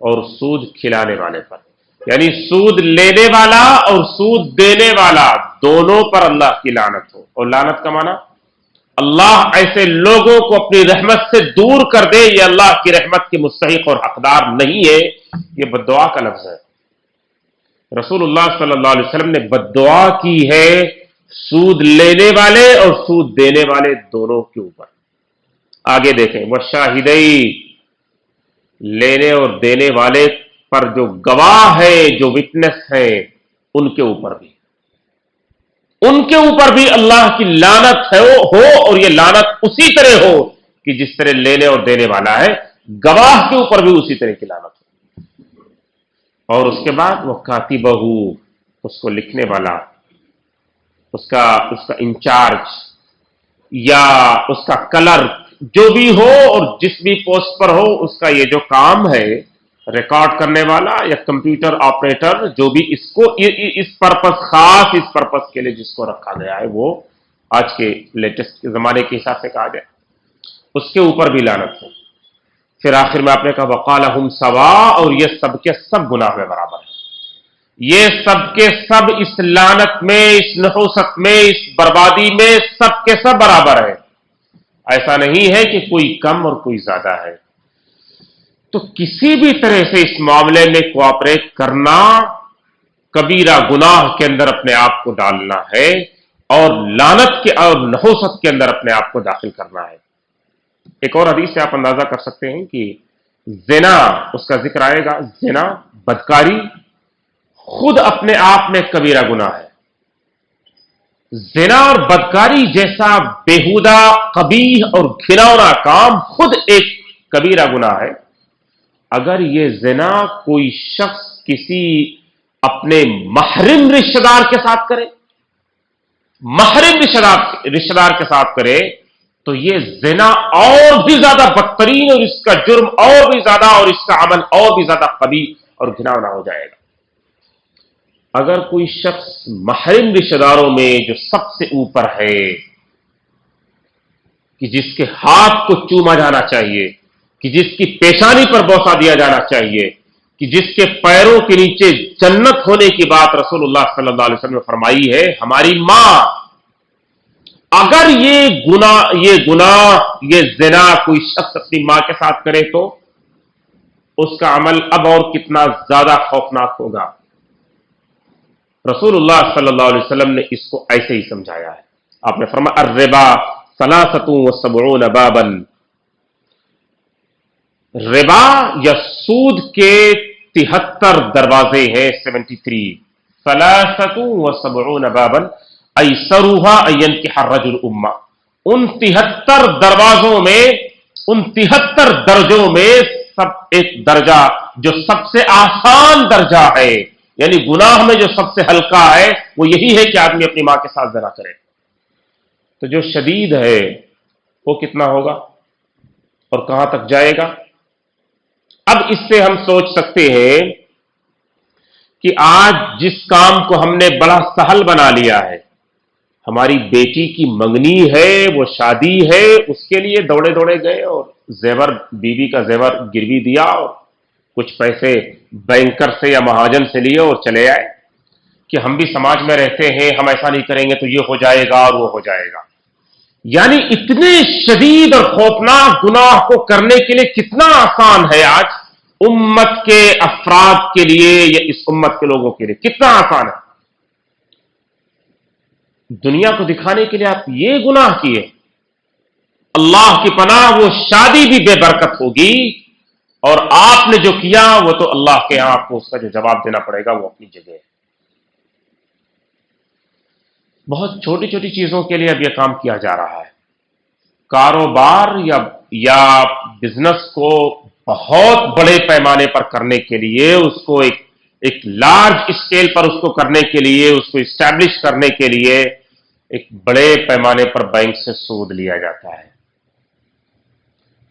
اور سود کھلانے والے پر، یعنی سود لینے والا اور سود دینے والا دونوں پر اللہ کی لعنت ہو۔ اور لعنت کا معنی اللہ ایسے لوگوں کو اپنی رحمت سے دور کر دے، یہ اللہ کی رحمت کے مستحق اور حقدار نہیں ہے، یہ بد دعا کا لفظ ہے۔ رسول اللہ صلی اللہ علیہ وسلم نے بد دعا کی ہے سود لینے والے اور سود دینے والے دونوں کے اوپر۔ آگے دیکھیں، وشاہدی، لینے اور دینے والے پر جو گواہ ہے، جو وٹنس ہے، ان کے اوپر بھی اللہ کی لعنت ہو، اور یہ لعنت اسی طرح ہو کہ جس طرح لینے اور دینے والا ہے، گواہ کے اوپر بھی اسی طرح کی لعنت ہو۔ اور اس کے بعد وہ کاتبہ، اس کو لکھنے والا، اس کا انچارج یا اس کا کلرک جو بھی ہو اور جس بھی پوسٹ پر ہو، اس کا یہ جو کام ہے ریکارڈ کرنے والا یا کمپیوٹر آپریٹر، جو بھی اس کو اس پرپس، خاص اس پرپس کے لیے جس کو رکھا گیا ہے، وہ آج کے لیٹسٹ زمانے کے حساب سے کہا جائے، اس کے اوپر بھی لعنت ہے۔ پھر آخر میں آپ نے کہا وقالہم سوا، اور یہ سب کے سب گناہ میں برابر ہے، یہ سب کے سب اس لعنت میں، اس نحوست میں، اس بربادی میں سب کے سب برابر ہے۔ ایسا نہیں ہے کہ کوئی کم اور کوئی زیادہ ہے۔ تو کسی بھی طرح سے اس معاملے میں کوآپریٹ کرنا کبیرہ گناہ کے اندر اپنے آپ کو ڈالنا ہے، اور لعنت کے اور نحوست کے اندر اپنے آپ کو داخل کرنا ہے۔ ایک اور حدیث سے آپ اندازہ کر سکتے ہیں کہ زنا، اس کا ذکر آئے گا، زنا، بدکاری خود اپنے آپ میں کبیرہ گناہ ہے۔ زنا اور بدکاری جیسا بیہودہ، قبیح اور گھناؤنا کام خود ایک کبیرہ گناہ ہے۔ اگر یہ زنا کوئی شخص کسی اپنے محرم رشتہ دار کے ساتھ کرے، محرم رشتہ دار کے ساتھ کرے، تو یہ زنا اور بھی زیادہ بدترین، اور اس کا جرم اور بھی زیادہ، اور اس کا عمل اور بھی زیادہ قبیح اور گھناؤنا ہو جائے گا۔ اگر کوئی شخص محرم رشتہ داروں میں جو سب سے اوپر ہے، کہ جس کے ہاتھ کو چوما جانا چاہیے، کہ جس کی پیشانی پر بوسہ دیا جانا چاہیے، کہ جس کے پیروں کے نیچے جنت ہونے کی بات رسول اللہ صلی اللہ علیہ وسلم نے فرمائی ہے، ہماری ماں، اگر یہ گناہ یہ زنا کوئی شخص اپنی ماں کے ساتھ کرے تو اس کا عمل اب اور کتنا زیادہ خوفناک ہوگا۔ رسول اللہ صلی اللہ علیہ وسلم نے اس کو ایسے ہی سمجھایا ہے۔ آپ نے فرمایا الربا 73 بابا، ربا یا سود کے 73 دروازے ہیں، 73 73 بابا ایسرها ان ينكح الرجل امه، ان 73 دروازوں میں، ان 73 درجوں میں سب ایک درجہ جو سب سے آسان درجہ ہے، یعنی گناہ میں جو سب سے ہلکا ہے، وہ یہی ہے کہ آدمی اپنی ماں کے ساتھ زنا کرے۔ تو جو شدید ہے وہ کتنا ہوگا اور کہاں تک جائے گا؟ اب اس سے ہم سوچ سکتے ہیں کہ آج جس کام کو ہم نے بڑا سہل بنا لیا ہے، ہماری بیٹی کی منگنی ہے، وہ شادی ہے، اس کے لیے دوڑے گئے اور زیور، بیوی کا زیور گروی دیا اور کچھ پیسے بینکر سے یا مہاجن سے لیے اور چلے آئے کہ ہم بھی سماج میں رہتے ہیں، ہم ایسا نہیں کریں گے تو یہ ہو جائے گا اور وہ ہو جائے گا۔ یعنی اتنے شدید اور خوفناک گناہ کو کرنے کے لیے کتنا آسان ہے آج امت کے افراد کے لیے یا اس امت کے لوگوں کے لیے، کتنا آسان ہے۔ دنیا کو دکھانے کے لیے آپ یہ گناہ کیے، اللہ کی پناہ وہ شادی بھی بے برکت ہوگی، اور آپ نے جو کیا وہ تو اللہ کے یہاں آپ کو اس کا جو جواب دینا پڑے گا وہ اپنی جگہ ہے۔ بہت چھوٹی چھوٹی چیزوں کے لیے اب یہ کام کیا جا رہا ہے۔ کاروبار یا بزنس کو بہت بڑے پیمانے پر کرنے کے لیے، اس کو ایک لارج اسکیل پر اس کو کرنے کے لیے، اس کو اسٹیبلش کرنے کے لیے ایک بڑے پیمانے پر بینک سے سود لیا جاتا ہے۔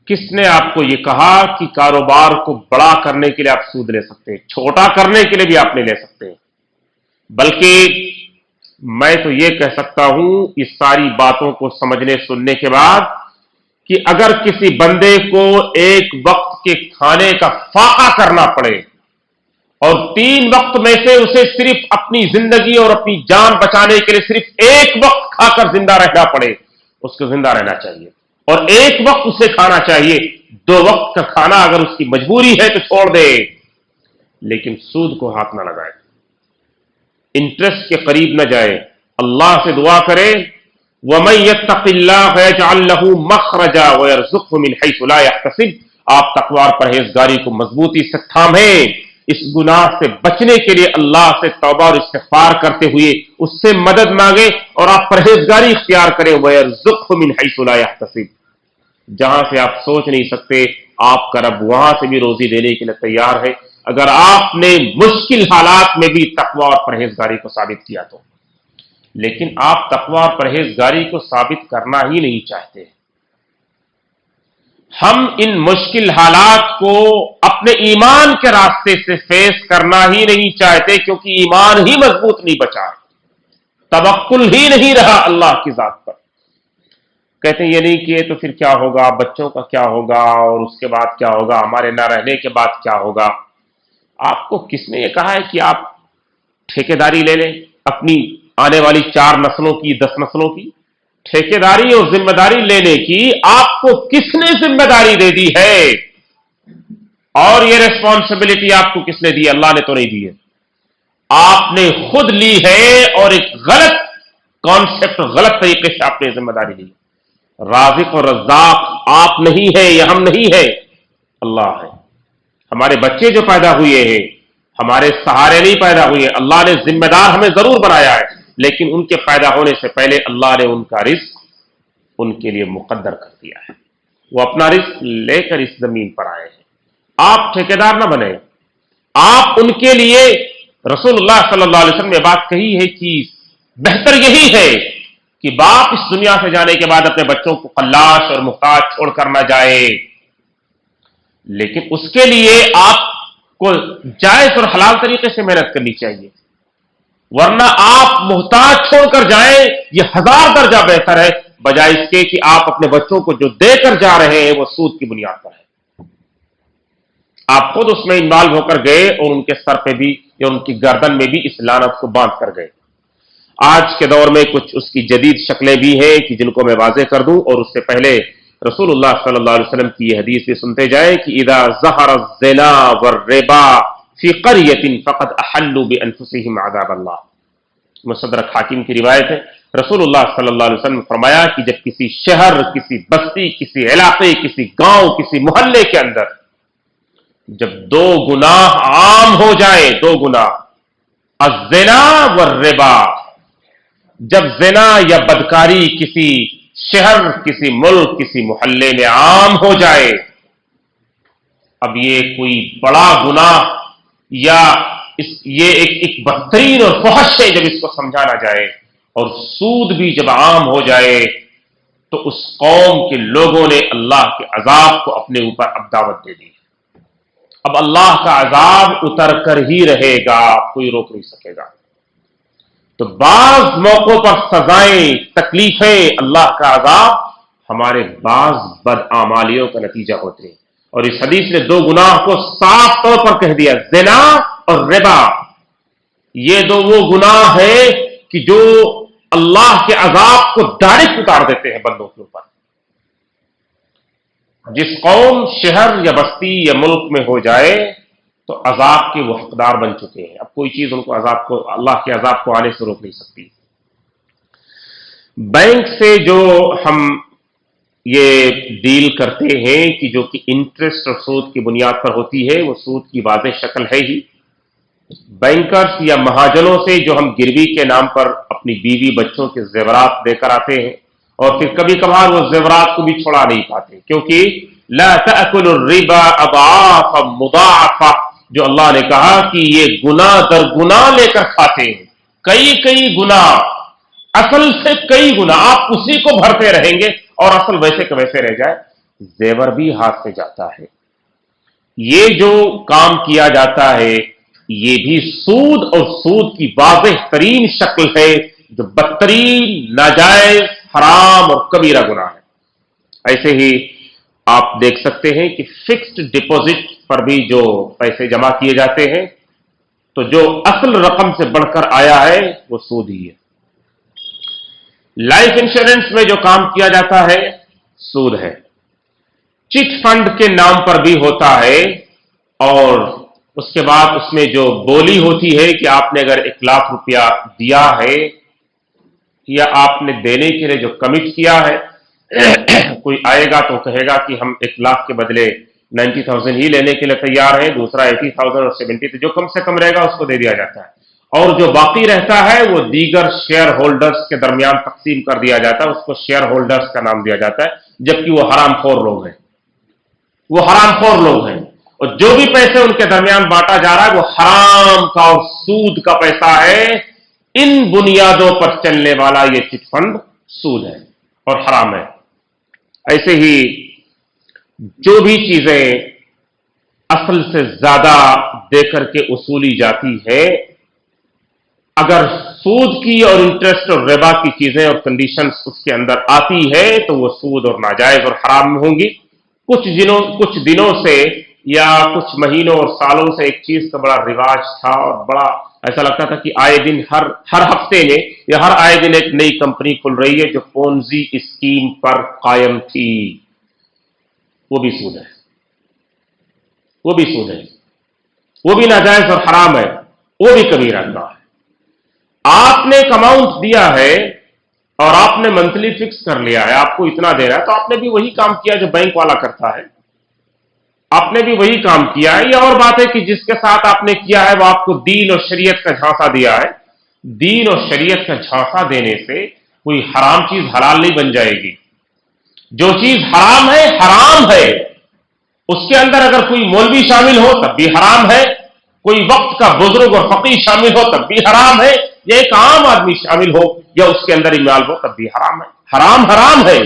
کس نے آپ کو یہ کہا کہ کاروبار کو بڑا کرنے کے لیے آپ سود لے سکتے ہیں؟ چھوٹا کرنے کے لیے بھی آپ نہیں لے سکتے، بلکہ میں تو یہ کہہ سکتا ہوں اس ساری باتوں کو سمجھنے سننے کے بعد کہ اگر کسی بندے کو ایک وقت کے کھانے کا فاقہ کرنا پڑے اور 3 وقت میں سے اسے صرف اپنی زندگی اور اپنی جان بچانے کے لیے صرف ایک وقت کھا کر زندہ رہنا پڑے، اس کو زندہ رہنا چاہیے اور ایک وقت اسے کھانا چاہیے۔ 2 وقت کا کھانا اگر اس کی مجبوری ہے تو چھوڑ دے، لیکن سود کو ہاتھ نہ لگائے، انٹرسٹ کے قریب نہ جائے۔ اللہ سے دعا کرے وَمَن يَتَّقِ اللَّهَ يَجْعَل لَّهُ مَخْرَجًا وَيَرْزُقْهُ مِنْ حَيْثُ لَا يَحْتَسِبُ۔ آپ تقوی اور پرہیزگاری کو مضبوطی سے تھامیں، اس گناہ سے بچنے کے لیے اللہ سے توبہ اور استغفار کرتے ہوئے اس سے مدد مانگے اور آپ پرہیزگاری اختیار کریں۔ وَيَرْزُقْهُ مِنْ حَيْثُ لَا يَحْتَسِبُ، جہاں سے آپ سوچ نہیں سکتے آپ کا رب وہاں سے بھی روزی دینے کے لیے تیار ہے، اگر آپ نے مشکل حالات میں بھی تقوی اور پرہیزگاری کو ثابت کیا تو۔ لیکن آپ تقوی اور پرہیزگاری کو ثابت کرنا ہی نہیں چاہتے۔ ہم ان مشکل حالات کو اپنے ایمان کے راستے سے فیس کرنا ہی نہیں چاہتے، کیونکہ ایمان ہی مضبوط نہیں بچا، توکل ہی نہیں رہا اللہ کی ذات پر۔ کہتے ہیں یہ نہیں کیے تو پھر کیا ہوگا، بچوں کا کیا ہوگا، اور اس کے بعد کیا ہوگا، ہمارے نہ رہنے کے بعد کیا ہوگا۔ آپ کو کس نے یہ کہا ہے کہ آپ ٹھیکیداری لے لیں اپنی آنے والی 4 نسلوں کی، 10 نسلوں کی؟ ٹھیکیداری اور ذمہ داری لینے کی آپ کو کس نے ذمہ داری دے دی ہے؟ اور یہ ریسپانسبلٹی آپ کو کس نے دی؟ اللہ نے تو نہیں دی ہے، آپ نے خود لی ہے، اور ایک غلط کانسیپٹ، غلط طریقے سے آپ نے ذمہ داری لی۔ رازق اور رزاق آپ نہیں ہے، یہ ہم نہیں ہے، اللہ ہے۔ ہمارے بچے جو پیدا ہوئے ہیں ہمارے سہارے نہیں پیدا ہوئے، اللہ نے ذمہ دار ہمیں ضرور بنایا ہے، لیکن ان کے پیدا ہونے سے پہلے اللہ نے ان کا رزق ان کے لیے مقدر کر دیا ہے، وہ اپنا رزق لے کر اس زمین پر آئے ہیں۔ آپ ٹھیکیدار نہ بنیں، آپ ان کے لیے، رسول اللہ صلی اللہ علیہ وسلم نے بات کہی ہے کہ بہتر یہی ہے کہ باپ اس دنیا سے جانے کے بعد اپنے بچوں کو قلاش اور محتاج چھوڑ کر نہ جائے، لیکن اس کے لیے آپ کو جائز اور حلال طریقے سے محنت کرنی چاہیے، ورنہ آپ محتاج چھوڑ کر جائیں یہ 1000 درجہ بہتر ہے، بجائے اس کے کہ آپ اپنے بچوں کو جو دے کر جا رہے ہیں وہ سود کی بنیاد پر ہے۔ آپ خود اس میں انوالو ہو کر گئے اور ان کے سر پہ بھی یا ان کی گردن میں بھی اس لعنت کو باندھ کر گئے۔ آج کے دور میں کچھ اس کی جدید شکلیں بھی ہیں کہ جن کو میں واضح کر دوں، اور اس سے پہلے رسول اللہ صلی اللہ علیہ وسلم کی یہ حدیث بھی سنتے جائیں کہ اذا ظہر الزنا والربا فی قریۃ فقد احلوا بانفسہم عذاب اللہ، مستدرک حاکم کی روایت ہے۔ رسول اللہ صلی اللہ علیہ وسلم نے فرمایا کہ جب کسی شہر، کسی بستی، کسی علاقے، کسی گاؤں، کسی محلے کے اندر جب 2 گناہ عام ہو جائیں، 2 گناہ، الزنا والربا، جب زنا یا بدکاری کسی شہر، کسی ملک، کسی محلے میں عام ہو جائے، اب یہ کوئی بڑا گناہ یا یہ ایک بدترین اور فحش ہے جب اس کو سمجھا نہ جائے، اور سود بھی جب عام ہو جائے، تو اس قوم کے لوگوں نے اللہ کے عذاب کو اپنے اوپر اب دعوت دے دی۔ اب اللہ کا عذاب اتر کر ہی رہے گا، کوئی روک نہیں سکے گا۔ تو بعض موقعوں پر سزائیں، تکلیفیں، اللہ کا عذاب ہمارے بعض بدعمالیوں کا نتیجہ ہوتے ہیں، اور اس حدیث نے 2 گناہ کو صاف طور پر کہہ دیا، زنا اور ربا۔ یہ 2 وہ گناہ ہیں کہ جو اللہ کے عذاب کو ڈائریکٹ اتار دیتے ہیں بندوں کے اوپر۔ جس قوم، شہر یا بستی یا ملک میں ہو جائے تو عذاب کے وہ حقدار بن چکے ہیں، اب کوئی چیز ان کو اللہ کے عذاب کو آنے سے روک نہیں سکتی۔ بینک سے جو ہم یہ ڈیل کرتے ہیں کہ جو کہ انٹرسٹ اور سود کی بنیاد پر ہوتی ہے، وہ سود کی واضح شکل ہے ہی۔ بینکرز یا مہاجنوں سے جو ہم گروی کے نام پر اپنی بیوی بچوں کے زیورات دے کر آتے ہیں، اور پھر کبھی کبھار وہ زیورات کو بھی چھوڑا نہیں پاتے، کیونکہ لا تأکل الربا اضعافا مضاعفہ، جو اللہ نے کہا کہ یہ گناہ در گناہ لے کر کھاتے ہیں، کئی گناہ، اصل سے کئی گناہ، آپ اسی کو بھرتے رہیں گے اور اصل ویسے کہ ویسے رہ جائے، زیور بھی ہاتھ سے جاتا ہے۔ یہ جو کام کیا جاتا ہے یہ بھی سود اور سود کی واضح ترین شکل ہے جو بدترین ناجائز حرام اور کبیرہ گناہ ہے۔ ایسے ہی آپ دیکھ سکتے ہیں کہ فکسڈ ڈپازٹ پر بھی جو پیسے جمع کیے جاتے ہیں تو جو اصل رقم سے بڑھ کر آیا ہے وہ سود ہی ہے۔ لائف انشورنس میں جو کام کیا جاتا ہے سود ہے۔ چٹ فنڈ کے نام پر بھی ہوتا ہے، اور اس کے بعد اس میں جو بولی ہوتی ہے کہ آپ نے اگر 1,00,000 روپیہ دیا ہے یا آپ نے دینے کے لیے جو کمٹ کیا ہے، کوئی آئے گا تو کہے گا کہ ہم 1,00,000 کے بدلے 90,000 ہی لینے کے لیے تیار ہیں، دوسرا 80,000 اور 70، تو جو کم سے کم رہے گا اس کو دے دیا جاتا ہے، اور جو باقی رہتا ہے وہ دیگر شیئر ہولڈرز کے درمیان تقسیم کر دیا جاتا ہے، اس کو شیئر ہولڈرز کا نام دیا جاتا ہے، جبکہ وہ حرام خور لوگ ہیں، وہ حرام خور لوگ ہیں، اور جو بھی پیسے ان کے درمیان بانٹا جا رہا ہے وہ حرام کا اور سود کا پیسہ ہے۔ ان بنیادوں پر چلنے والا یہ چٹ فنڈ سود ہے اور حرام ہے۔ ایسے ہی جو بھی چیزیں اصل سے زیادہ دے کر کے اصولی جاتی ہے، اگر سود کی اور انٹرسٹ اور ربا کی چیزیں اور کنڈیشنز اس کے اندر آتی ہے تو وہ سود اور ناجائز اور حرام میں ہوں گی۔ کچھ دنوں سے یا کچھ مہینوں اور سالوں سے ایک چیز کا بڑا رواج تھا، اور بڑا ایسا لگتا تھا کہ آئے دن ہر ہفتے میں یا ہر آئے دن ایک نئی کمپنی کھل رہی ہے جو پونزی اسکیم پر قائم تھی۔ وہ بھی سود ہے، وہ بھی سود ہے، وہ بھی ناجائز اور حرام ہے، وہ بھی کبیرہ گناہ ہے۔ آپ نے ایک اماؤنٹ دیا ہے اور آپ نے منتھلی فکس کر لیا ہے آپ کو اتنا دے رہا ہے، تو آپ نے بھی وہی کام کیا جو بینک والا کرتا ہے، آپ نے بھی وہی کام کیا ہے۔ یہ اور بات ہے کہ جس کے ساتھ آپ نے کیا ہے وہ آپ کو دین اور شریعت کا جھانسا دیا ہے۔ دین اور شریعت کا جھانسا دینے سے کوئی حرام چیز حلال نہیں بن جائے گی۔ جو چیز حرام ہے اس کے اندر اگر کوئی مولوی شامل ہو تب بھی حرام ہے، کوئی وقت کا بزرگ اور فقیہ شامل ہو تب بھی حرام ہے، یا ایک عام آدمی شامل ہو یا اس کے اندر انوالو ہو تب بھی حرام ہے۔ حرام ہے،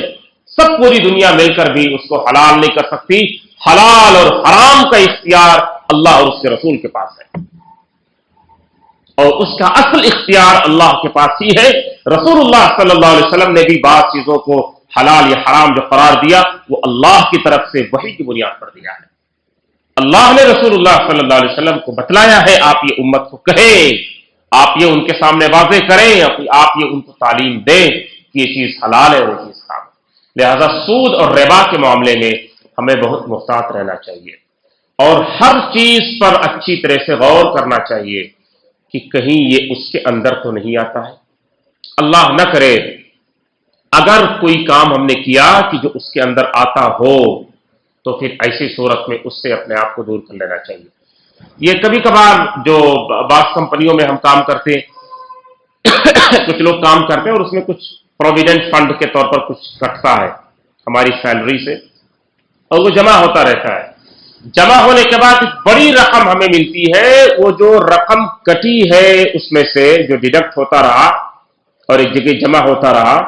سب پوری دنیا مل کر بھی اس کو حلال نہیں کر سکتی۔ حلال اور حرام کا اختیار اللہ اور اس کے رسول کے پاس ہے، اور اس کا اصل اختیار اللہ کے پاس ہی ہے۔ رسول اللہ صلی اللہ علیہ وسلم نے بھی بعض چیزوں کو حلال یا حرام جو قرار دیا وہ اللہ کی طرف سے وحی کی بنیاد پر دیا ہے۔ اللہ نے رسول اللہ صلی اللہ علیہ وسلم کو بتلایا ہے، آپ یہ امت کو کہیں، آپ یہ ان کے سامنے واضح کریں، آپ یہ ان کو تعلیم دیں کہ یہ چیز حلال ہے اور یہ چیز حرام ہے۔ لہذا سود اور ربا کے معاملے میں ہمیں بہت محتاط رہنا چاہیے، اور ہر چیز پر اچھی طرح سے غور کرنا چاہیے کہ کہیں یہ اس کے اندر تو نہیں آتا ہے۔ اللہ نہ کرے اگر کوئی کام ہم نے کیا کہ جو اس کے اندر آتا ہو تو پھر ایسی صورت میں اس سے اپنے آپ کو دور کر لینا چاہیے۔ یہ کبھی کبھار جو بعض کمپنیوں میں ہم کام کرتے ہیں کچھ لوگ کام کرتے ہیں اور اس میں کچھ پروویڈنٹ فنڈ کے طور پر کچھ کٹتا ہے ہماری سیلری سے، اور وہ جمع ہوتا رہتا ہے۔ جمع ہونے کے بعد ایک بڑی رقم ہمیں ملتی ہے، وہ جو رقم کٹی ہے اس میں سے جو ڈیڈکٹ ہوتا رہا اور ایک جگہ جمع ہوتا رہا،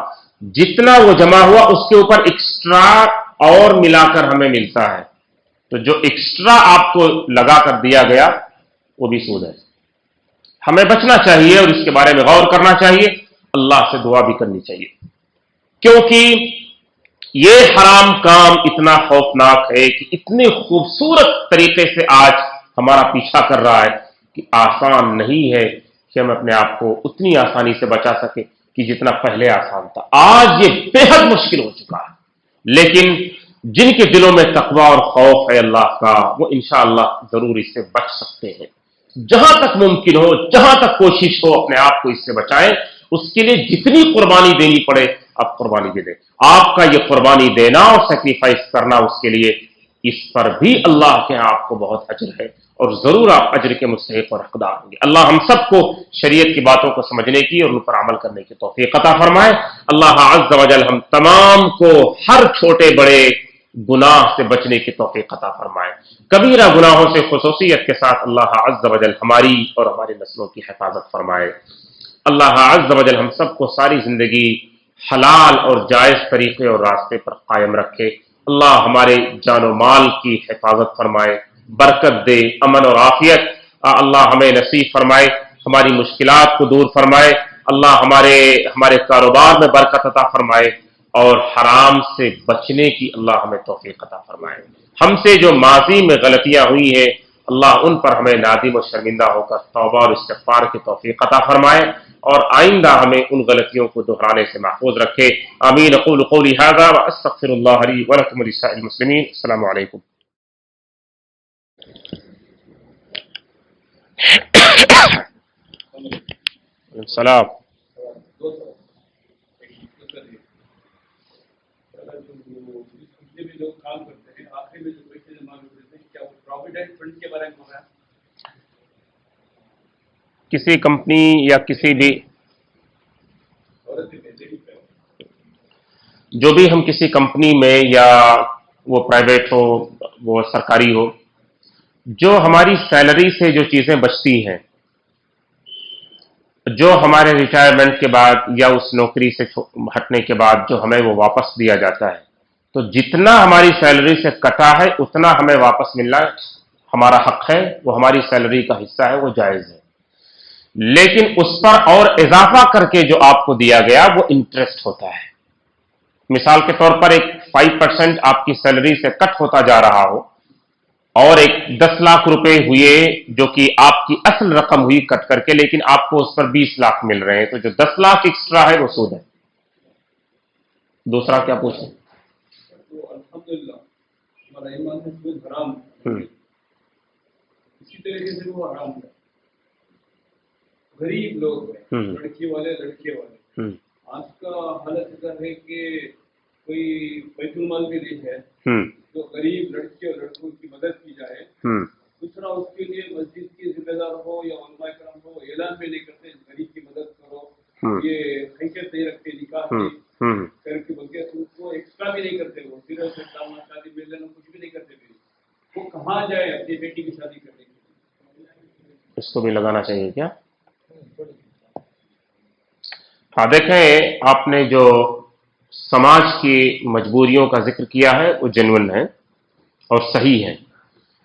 جتنا وہ جمع ہوا اس کے اوپر ایکسٹرا اور ملا کر ہمیں ملتا ہے، تو جو ایکسٹرا آپ کو لگا کر دیا گیا وہ بھی سود ہے۔ ہمیں بچنا چاہیے اور اس کے بارے میں غور کرنا چاہیے، اللہ سے دعا بھی کرنی چاہیے، کیونکہ یہ حرام کام اتنا خوفناک ہے کہ اتنے خوبصورت طریقے سے آج ہمارا پیچھا کر رہا ہے کہ آسان نہیں ہے کہ ہم اپنے آپ کو اتنی آسانی سے بچا سکیں کہ جتنا پہلے آسان تھا۔ آج یہ بے حد مشکل ہو چکا ہے، لیکن جن کے دلوں میں تقویٰ اور خوف ہے اللہ کا، وہ انشاءاللہ ضرور اس سے بچ سکتے ہیں۔ جہاں تک ممکن ہو، جہاں تک کوشش ہو، اپنے آپ کو اس سے بچائیں۔ اس کے لیے جتنی قربانی دینی پڑے آپ قربانی دے دیں۔ آپ کا یہ قربانی دینا اور سیکریفائس کرنا اس کے لیے، اس پر بھی اللہ کے ہاں آپ کو بہت اجر ہے، اور ضرور آپ اجر کے مستحق اور حقدار ہوں گے۔ اللہ ہم سب کو شریعت کی باتوں کو سمجھنے کی اور ان پر عمل کرنے کی توفیق عطا فرمائے۔ اللہ عز و جل ہم تمام کو ہر چھوٹے بڑے گناہ سے بچنے کی توفیق عطا فرمائے۔ کبیرہ گناہوں سے خصوصیت کے ساتھ اللہ عز و جل ہماری اور ہماری نسلوں کی حفاظت فرمائے۔ اللہ عز و جل ہم سب کو ساری زندگی حلال اور جائز طریقے اور راستے پر قائم رکھے۔ اللہ ہمارے جان و مال کی حفاظت فرمائے، برکت دے، امن اور عافیت اللہ ہمیں نصیب فرمائے، ہماری مشکلات کو دور فرمائے، اللہ ہمارے کاروبار میں برکت عطا فرمائے اور حرام سے بچنے کی اللہ ہمیں توفیق عطا فرمائے. ہم سے جو ماضی میں غلطیاں ہوئی ہیں اللہ ان پر ہمیں نادم و شرمندہ ہو کر توبہ اور استغفار کی توفیق عطا فرمائے اور آئندہ ہمیں ان غلطیوں کو دہرانے سے محفوظ رکھے. آمین. اقول قولی ھذا واستغفر اللہ لی ولکم ولسائر المسلمین. السلام علیکم. السلام. بھی لوگ کام کرتے ہیں آخر میں جو پیسے جمع کرتے ہیں کیا وہ پروویڈنٹ فنڈ کے بارے میں ہوگا؟ کسی کمپنی یا کسی بھی جو بھی ہم کسی کمپنی میں یا وہ پرائیویٹ ہو وہ سرکاری ہو جو ہماری سیلری سے جو چیزیں بچتی ہیں جو ہمارے ریٹائرمنٹ کے بعد یا اس نوکری سے ہٹنے کے بعد جو ہمیں وہ واپس دیا جاتا ہے تو جتنا ہماری سیلری سے کٹا ہے اتنا ہمیں واپس ملنا ہمارا حق ہے. وہ ہماری سیلری کا حصہ ہے, وہ جائز ہے. لیکن اس پر اور اضافہ کر کے جو آپ کو دیا گیا وہ انٹرسٹ ہوتا ہے. مثال کے طور پر ایک 5% آپ کی سیلری سے کٹ ہوتا جا رہا ہو اور ایک 10 لاکھ روپے ہوئے جو کہ آپ کی اصل رقم ہوئی کٹ کر کے, لیکن آپ کو اس پر 20 لاکھ مل رہے ہیں تو جو 10 لاکھ ایکسٹرا ہے وہ سود ہے. دوسرا کیا پوچھیں؟ الحمدللہ ہمارا ایمان ہے سود حرام ہے, اسی طریقے سے وہ حرام ہے. غریب لوگ ہیں, لڑکی والے آج کا حالت ایسا ہے کہ کوئی بیت المال کے لیے ہے تو غریب لڑکی اور لڑکوں کی مدد کی جائے. دوسرا اس کے لیے مسجد کی ذمہ دار ہو یا علماء کرام ہو اعلان میں نہیں کرتے غریب کی مدد کرو, یہ حیثیت نہیں رکھتے نکاح کی کر کے بلکہ اس کو ایکسٹرا بھی نہیں کرتے, وہ صرف شادی مل لینا کچھ بھی نہیں کرتے. وہ کہاں جائے اپنی بیٹی کی شادی کرنے کے لیے؟ اس کو بھی لگانا چاہیے کیا؟ ہاں دیکھیں, آپ نے جو سماج کی مجبوریوں کا ذکر کیا ہے وہ جنون ہے اور صحیح ہے.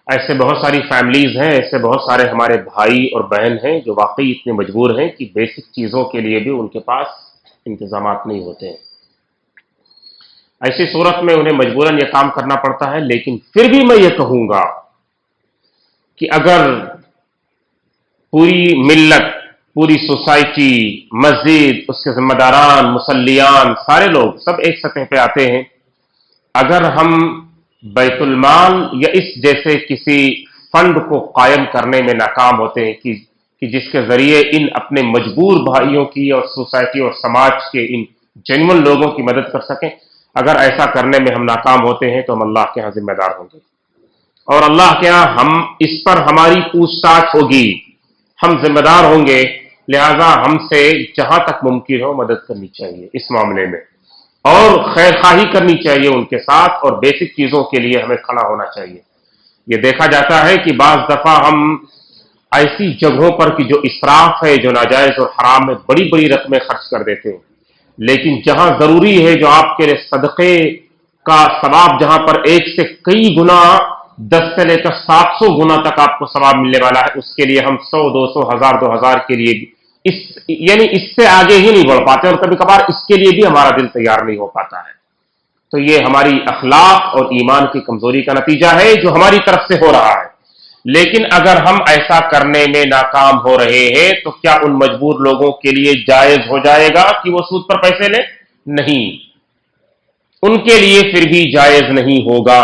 ایسے بہت ساری فیملیز ہیں, ایسے بہت سارے ہمارے بھائی اور بہن ہیں جو واقعی اتنے مجبور ہیں کہ بیسک چیزوں کے لیے بھی ان کے پاس انتظامات نہیں ہوتے ہیں. ایسی صورت میں انہیں مجبوراً یہ کام کرنا پڑتا ہے. لیکن پھر بھی میں یہ کہوں گا کہ اگر پوری ملت, پوری سوسائٹی, مسجد, اس کے ذمہ داران, مصلیان, سارے لوگ سب ایک سطح پہ آتے ہیں, اگر ہم بیت المال یا اس جیسے کسی فنڈ کو قائم کرنے میں ناکام ہوتے ہیں کہ جس کے ذریعے ان اپنے مجبور بھائیوں کی اور سوسائٹی اور سماج کے ان جنون لوگوں کی مدد کر سکیں, اگر ایسا کرنے میں ہم ناکام ہوتے ہیں تو ہم اللہ کے ہاں ذمہ دار ہوں گے اور اللہ کے ہاں ہم اس پر ہماری پوچھ تاچھ ہوگی, ہم ذمہ دار ہوں گے. لہذا ہم سے جہاں تک ممکن ہو مدد کرنی چاہیے اس معاملے میں اور خیر خواہی کرنی چاہیے ان کے ساتھ, اور بیسک چیزوں کے لیے ہمیں کھڑا ہونا چاہیے. یہ دیکھا جاتا ہے کہ بعض دفعہ ہم ایسی جگہوں پر کہ جو اسراف ہے, جو ناجائز اور حرام ہے, بڑی بڑی رقمیں خرچ کر دیتے ہیں, لیکن جہاں ضروری ہے جو آپ کے لیے صدقے کا ثواب جہاں پر 1 سے کئی گنا 10 سے لے کر 700 گنا تک آپ کو ثواب ملنے والا ہے, اس کے لیے ہم 100, 200, 1000, 2000 کے لیے یعنی اس سے آگے ہی نہیں بڑھ پاتے, اور کبھی کبھار اس کے لیے بھی ہمارا دل تیار نہیں ہو پاتا ہے. تو یہ ہماری اخلاق اور ایمان کی کمزوری کا نتیجہ ہے جو ہماری طرف سے ہو رہا ہے. لیکن اگر ہم ایسا کرنے میں ناکام ہو رہے ہیں تو کیا ان مجبور لوگوں کے لیے جائز ہو جائے گا کہ وہ سود پر پیسے لیں؟ نہیں, ان کے لیے پھر بھی جائز نہیں ہوگا.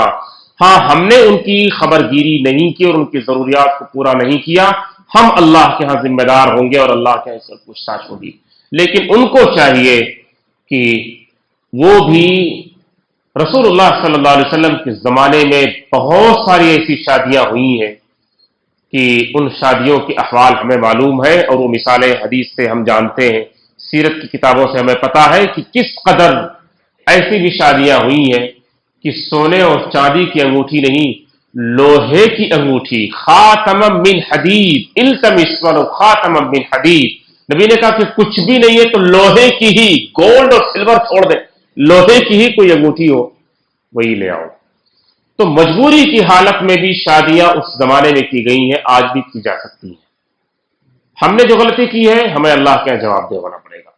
ہاں, ہم نے ان کی خبرگیری نہیں کی اور ان کی ضروریات کو پورا نہیں کیا, ہم اللہ کے ہاں ذمہ دار ہوں گے اور اللہ کے ہاں سب پوچھ تاچھ ہوگی. لیکن ان کو چاہیے کہ وہ بھی رسول اللہ صلی اللہ علیہ وسلم کے زمانے میں بہت ساری ایسی شادیاں ہوئی ہیں کہ ان شادیوں کے احوال ہمیں معلوم ہے اور وہ مثالیں حدیث سے ہم جانتے ہیں, سیرت کی کتابوں سے ہمیں پتا ہے کہ کس قدر ایسی بھی شادیاں ہوئی ہیں کہ سونے اور چاندی کی انگوٹھی نہیں, لوہے کی انگوٹھی, خاتم من حدید, التمس ولو خاتم من حدید. نبی نے کہا کہ کچھ بھی نہیں ہے تو لوہے کی ہی, گولڈ اور سلور چھوڑ دیں, لوہے کی ہی کوئی انگوٹھی ہو وہی لے آؤ. تو مجبوری کی حالت میں بھی شادیاں اس زمانے میں کی گئی ہیں, آج بھی کی جا سکتی ہیں. ہم نے جو غلطی کی ہے ہمیں اللہ کے یہاں جواب دہ ہونا پڑے گا.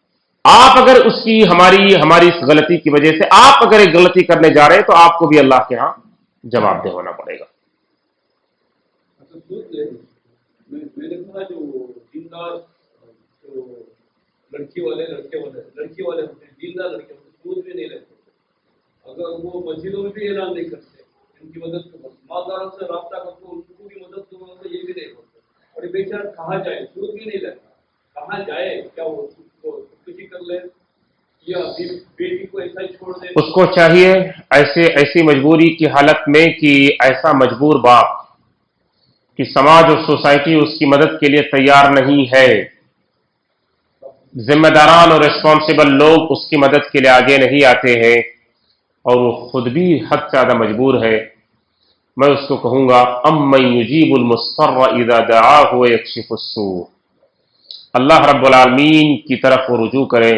آپ اگر اس کی ہماری اس غلطی کی وجہ سے آپ اگر ایک غلطی کرنے جا رہے ہیں تو آپ کو بھی اللہ کے ہاں جواب دہ ہونا پڑے گا. میں نے کہا جو دیندار لڑکی والے ہوتے ہیں، دیندار لڑکے ہوتے ہیں، سود بھی نہیں لیتے. اگر وہ مسجدوں میں بھی اعلان نہیں کرتے ان کی مدد کو، مالداروں سے رابطہ کر کے ان کو بھی مدد کرو تو یہ بھی نہیں ہوتے. اور یہ بیچارہ کہاں جائے، سود بھی نہیں لیتا، کہاں جائے؟ کیا وہ خودکشی کر لے یا بیٹی کو ایسا ہی چھوڑ دے؟ اس کو چاہیے ایسی مجبوری کی حالت میں کہ ایسا مجبور باپ کہ سماج اور سوسائٹی اس کی مدد کے لیے تیار نہیں ہے، ذمہ داران اور ریسپانسبل لوگ اس کی مدد کے لیے آگے نہیں آتے ہیں اور وہ خود بھی حد سے زیادہ مجبور ہے، میں اس کو کہوں گا امن یجیب المضطر اذا دعاہ ویکشف السوء. اللہ رب العالمین کی طرف وہ رجوع کرے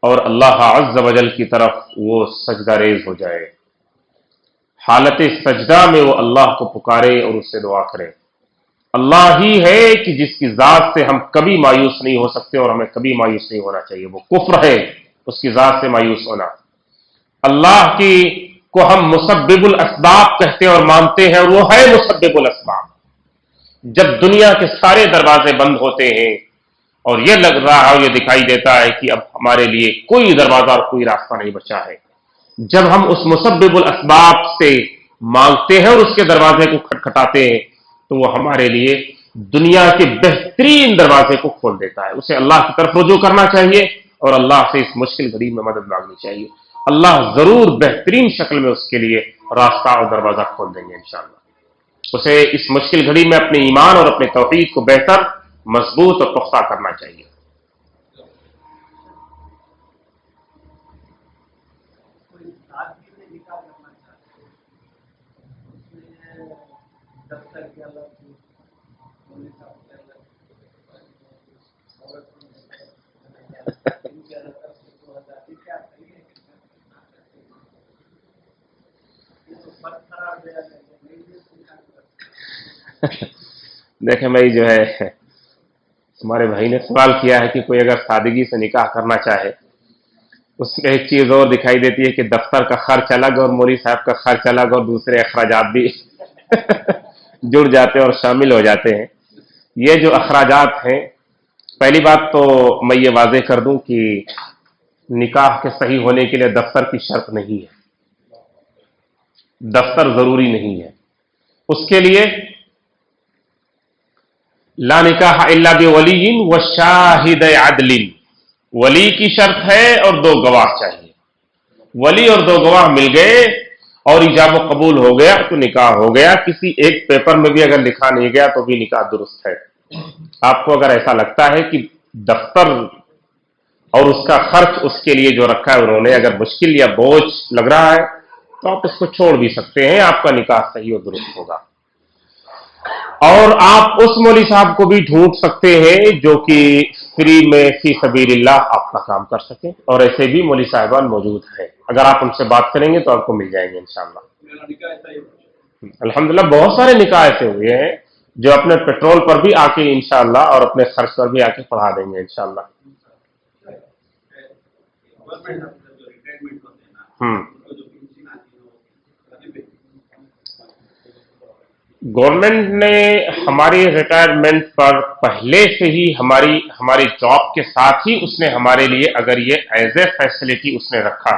اور اللہ عز و جل کی طرف وہ سجدہ ریز ہو جائے، حالت سجدہ میں وہ اللہ کو پکارے اور اس سے دعا کرے. اللہ ہی ہے کہ جس کی ذات سے ہم کبھی مایوس نہیں ہو سکتے اور ہمیں کبھی مایوس نہیں ہونا چاہیے. وہ کفر ہے اس کی ذات سے مایوس ہونا. اللہ کی کو ہم مسبب الاسباب کہتے ہیں اور مانتے ہیں، اور وہ ہے مسبب الاسباب. جب دنیا کے سارے دروازے بند ہوتے ہیں اور یہ لگ رہا ہے اور یہ دکھائی دیتا ہے کہ اب ہمارے لیے کوئی دروازہ اور کوئی راستہ نہیں بچا ہے، جب ہم اس مسبب الاسباب سے مانگتے ہیں اور اس کے دروازے کو کھٹکھٹاتے ہیں تو وہ ہمارے لیے دنیا کے بہترین دروازے کو کھول دیتا ہے. اسے اللہ کی طرف رجوع کرنا چاہیے اور اللہ سے اس مشکل گھڑی میں مدد مانگنی چاہیے. اللہ ضرور بہترین شکل میں اس کے لیے راستہ اور دروازہ کھول دیں گے انشاءاللہ. اسے اس مشکل گھڑی میں اپنے ایمان اور اپنے توحید کو بہتر، مضبوط اور پختہ کرنا چاہیے. دیکھیں بھائی، جو ہے ہمارے بھائی نے سوال کیا ہے کہ کوئی اگر سادگی سے نکاح کرنا چاہے، اس میں ایک چیز اور دکھائی دیتی ہے کہ دفتر کا خرچ الگ اور مولوی صاحب کا خرچ الگ اور دوسرے اخراجات بھی جڑ جاتے ہیں اور شامل ہو جاتے ہیں. یہ جو اخراجات ہیں، پہلی بات تو میں یہ واضح کر دوں کہ نکاح کے صحیح ہونے کے لیے دفتر کی شرط نہیں ہے، دفتر ضروری نہیں ہے. اس کے لیے لا نکاح الا بولی وشاہد عدل، ولی کی شرط ہے اور دو گواہ چاہیے. ولی اور دو گواہ مل گئے اور ایجاب و قبول ہو گیا تو نکاح ہو گیا. کسی ایک پیپر میں بھی اگر لکھا نہیں گیا تو بھی نکاح درست ہے. آپ کو اگر ایسا لگتا ہے کہ دفتر اور اس کا خرچ اس کے لیے جو رکھا ہے انہوں نے اگر مشکل یا بوجھ لگ رہا ہے تو آپ اس کو چھوڑ بھی سکتے ہیں، آپ کا نکاح صحیح اور درست ہوگا. اور آپ اس مولوی صاحب کو بھی ڈھونڈ سکتے ہیں جو کہ فری میں فی سبیل اللہ آپ کا کام کر سکیں، اور ایسے بھی مولوی صاحبان موجود ہیں. اگر آپ ان سے بات کریں گے تو آپ کو مل جائیں گے انشاءاللہ. الحمدللہ بہت سارے نکاح ایسے ہوئے ہیں جو اپنے پیٹرول پر بھی آ کے انشاءاللہ اور اپنے خرچ پر بھی آ کے پڑھا دیں گے انشاءاللہ. گورنمنٹ نے ہماری ریٹائرمنٹ پر پہلے سے ہی ہماری جاب کے ساتھ ہی اس نے ہمارے لیے اگر یہ ایز اے فیسلٹی اس نے رکھا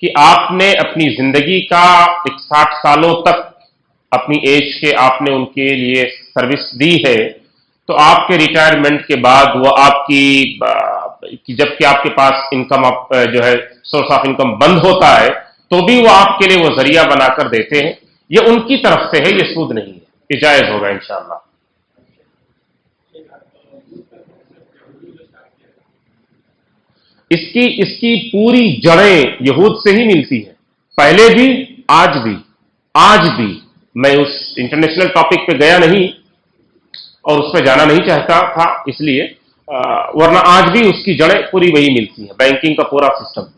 کہ آپ نے اپنی زندگی کا 60 سالوں تک اپنی ایج کے آپ نے ان کے لیے سروس دی ہے، تو آپ کے ریٹائرمنٹ کے بعد وہ آپ کی جب کہ آپ کے پاس انکم جو ہے سورس آف انکم بند ہوتا ہے تو بھی وہ آپ کے لیے وہ ذریعہ بنا کر دیتے ہیں. یہ ان کی طرف سے ہے، یہ سود نہیں ہے، یہ جائز ہوگا انشاءاللہ. اس کی پوری جڑیں یہود سے ہی ملتی ہیں، پہلے بھی آج بھی. میں اس انٹرنیشنل ٹاپک پہ گیا نہیں اور اس پہ جانا نہیں چاہتا تھا اس لیے، ورنہ آج بھی اس کی جڑیں پوری وہی ملتی ہیں، بینکنگ کا پورا سسٹم.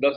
10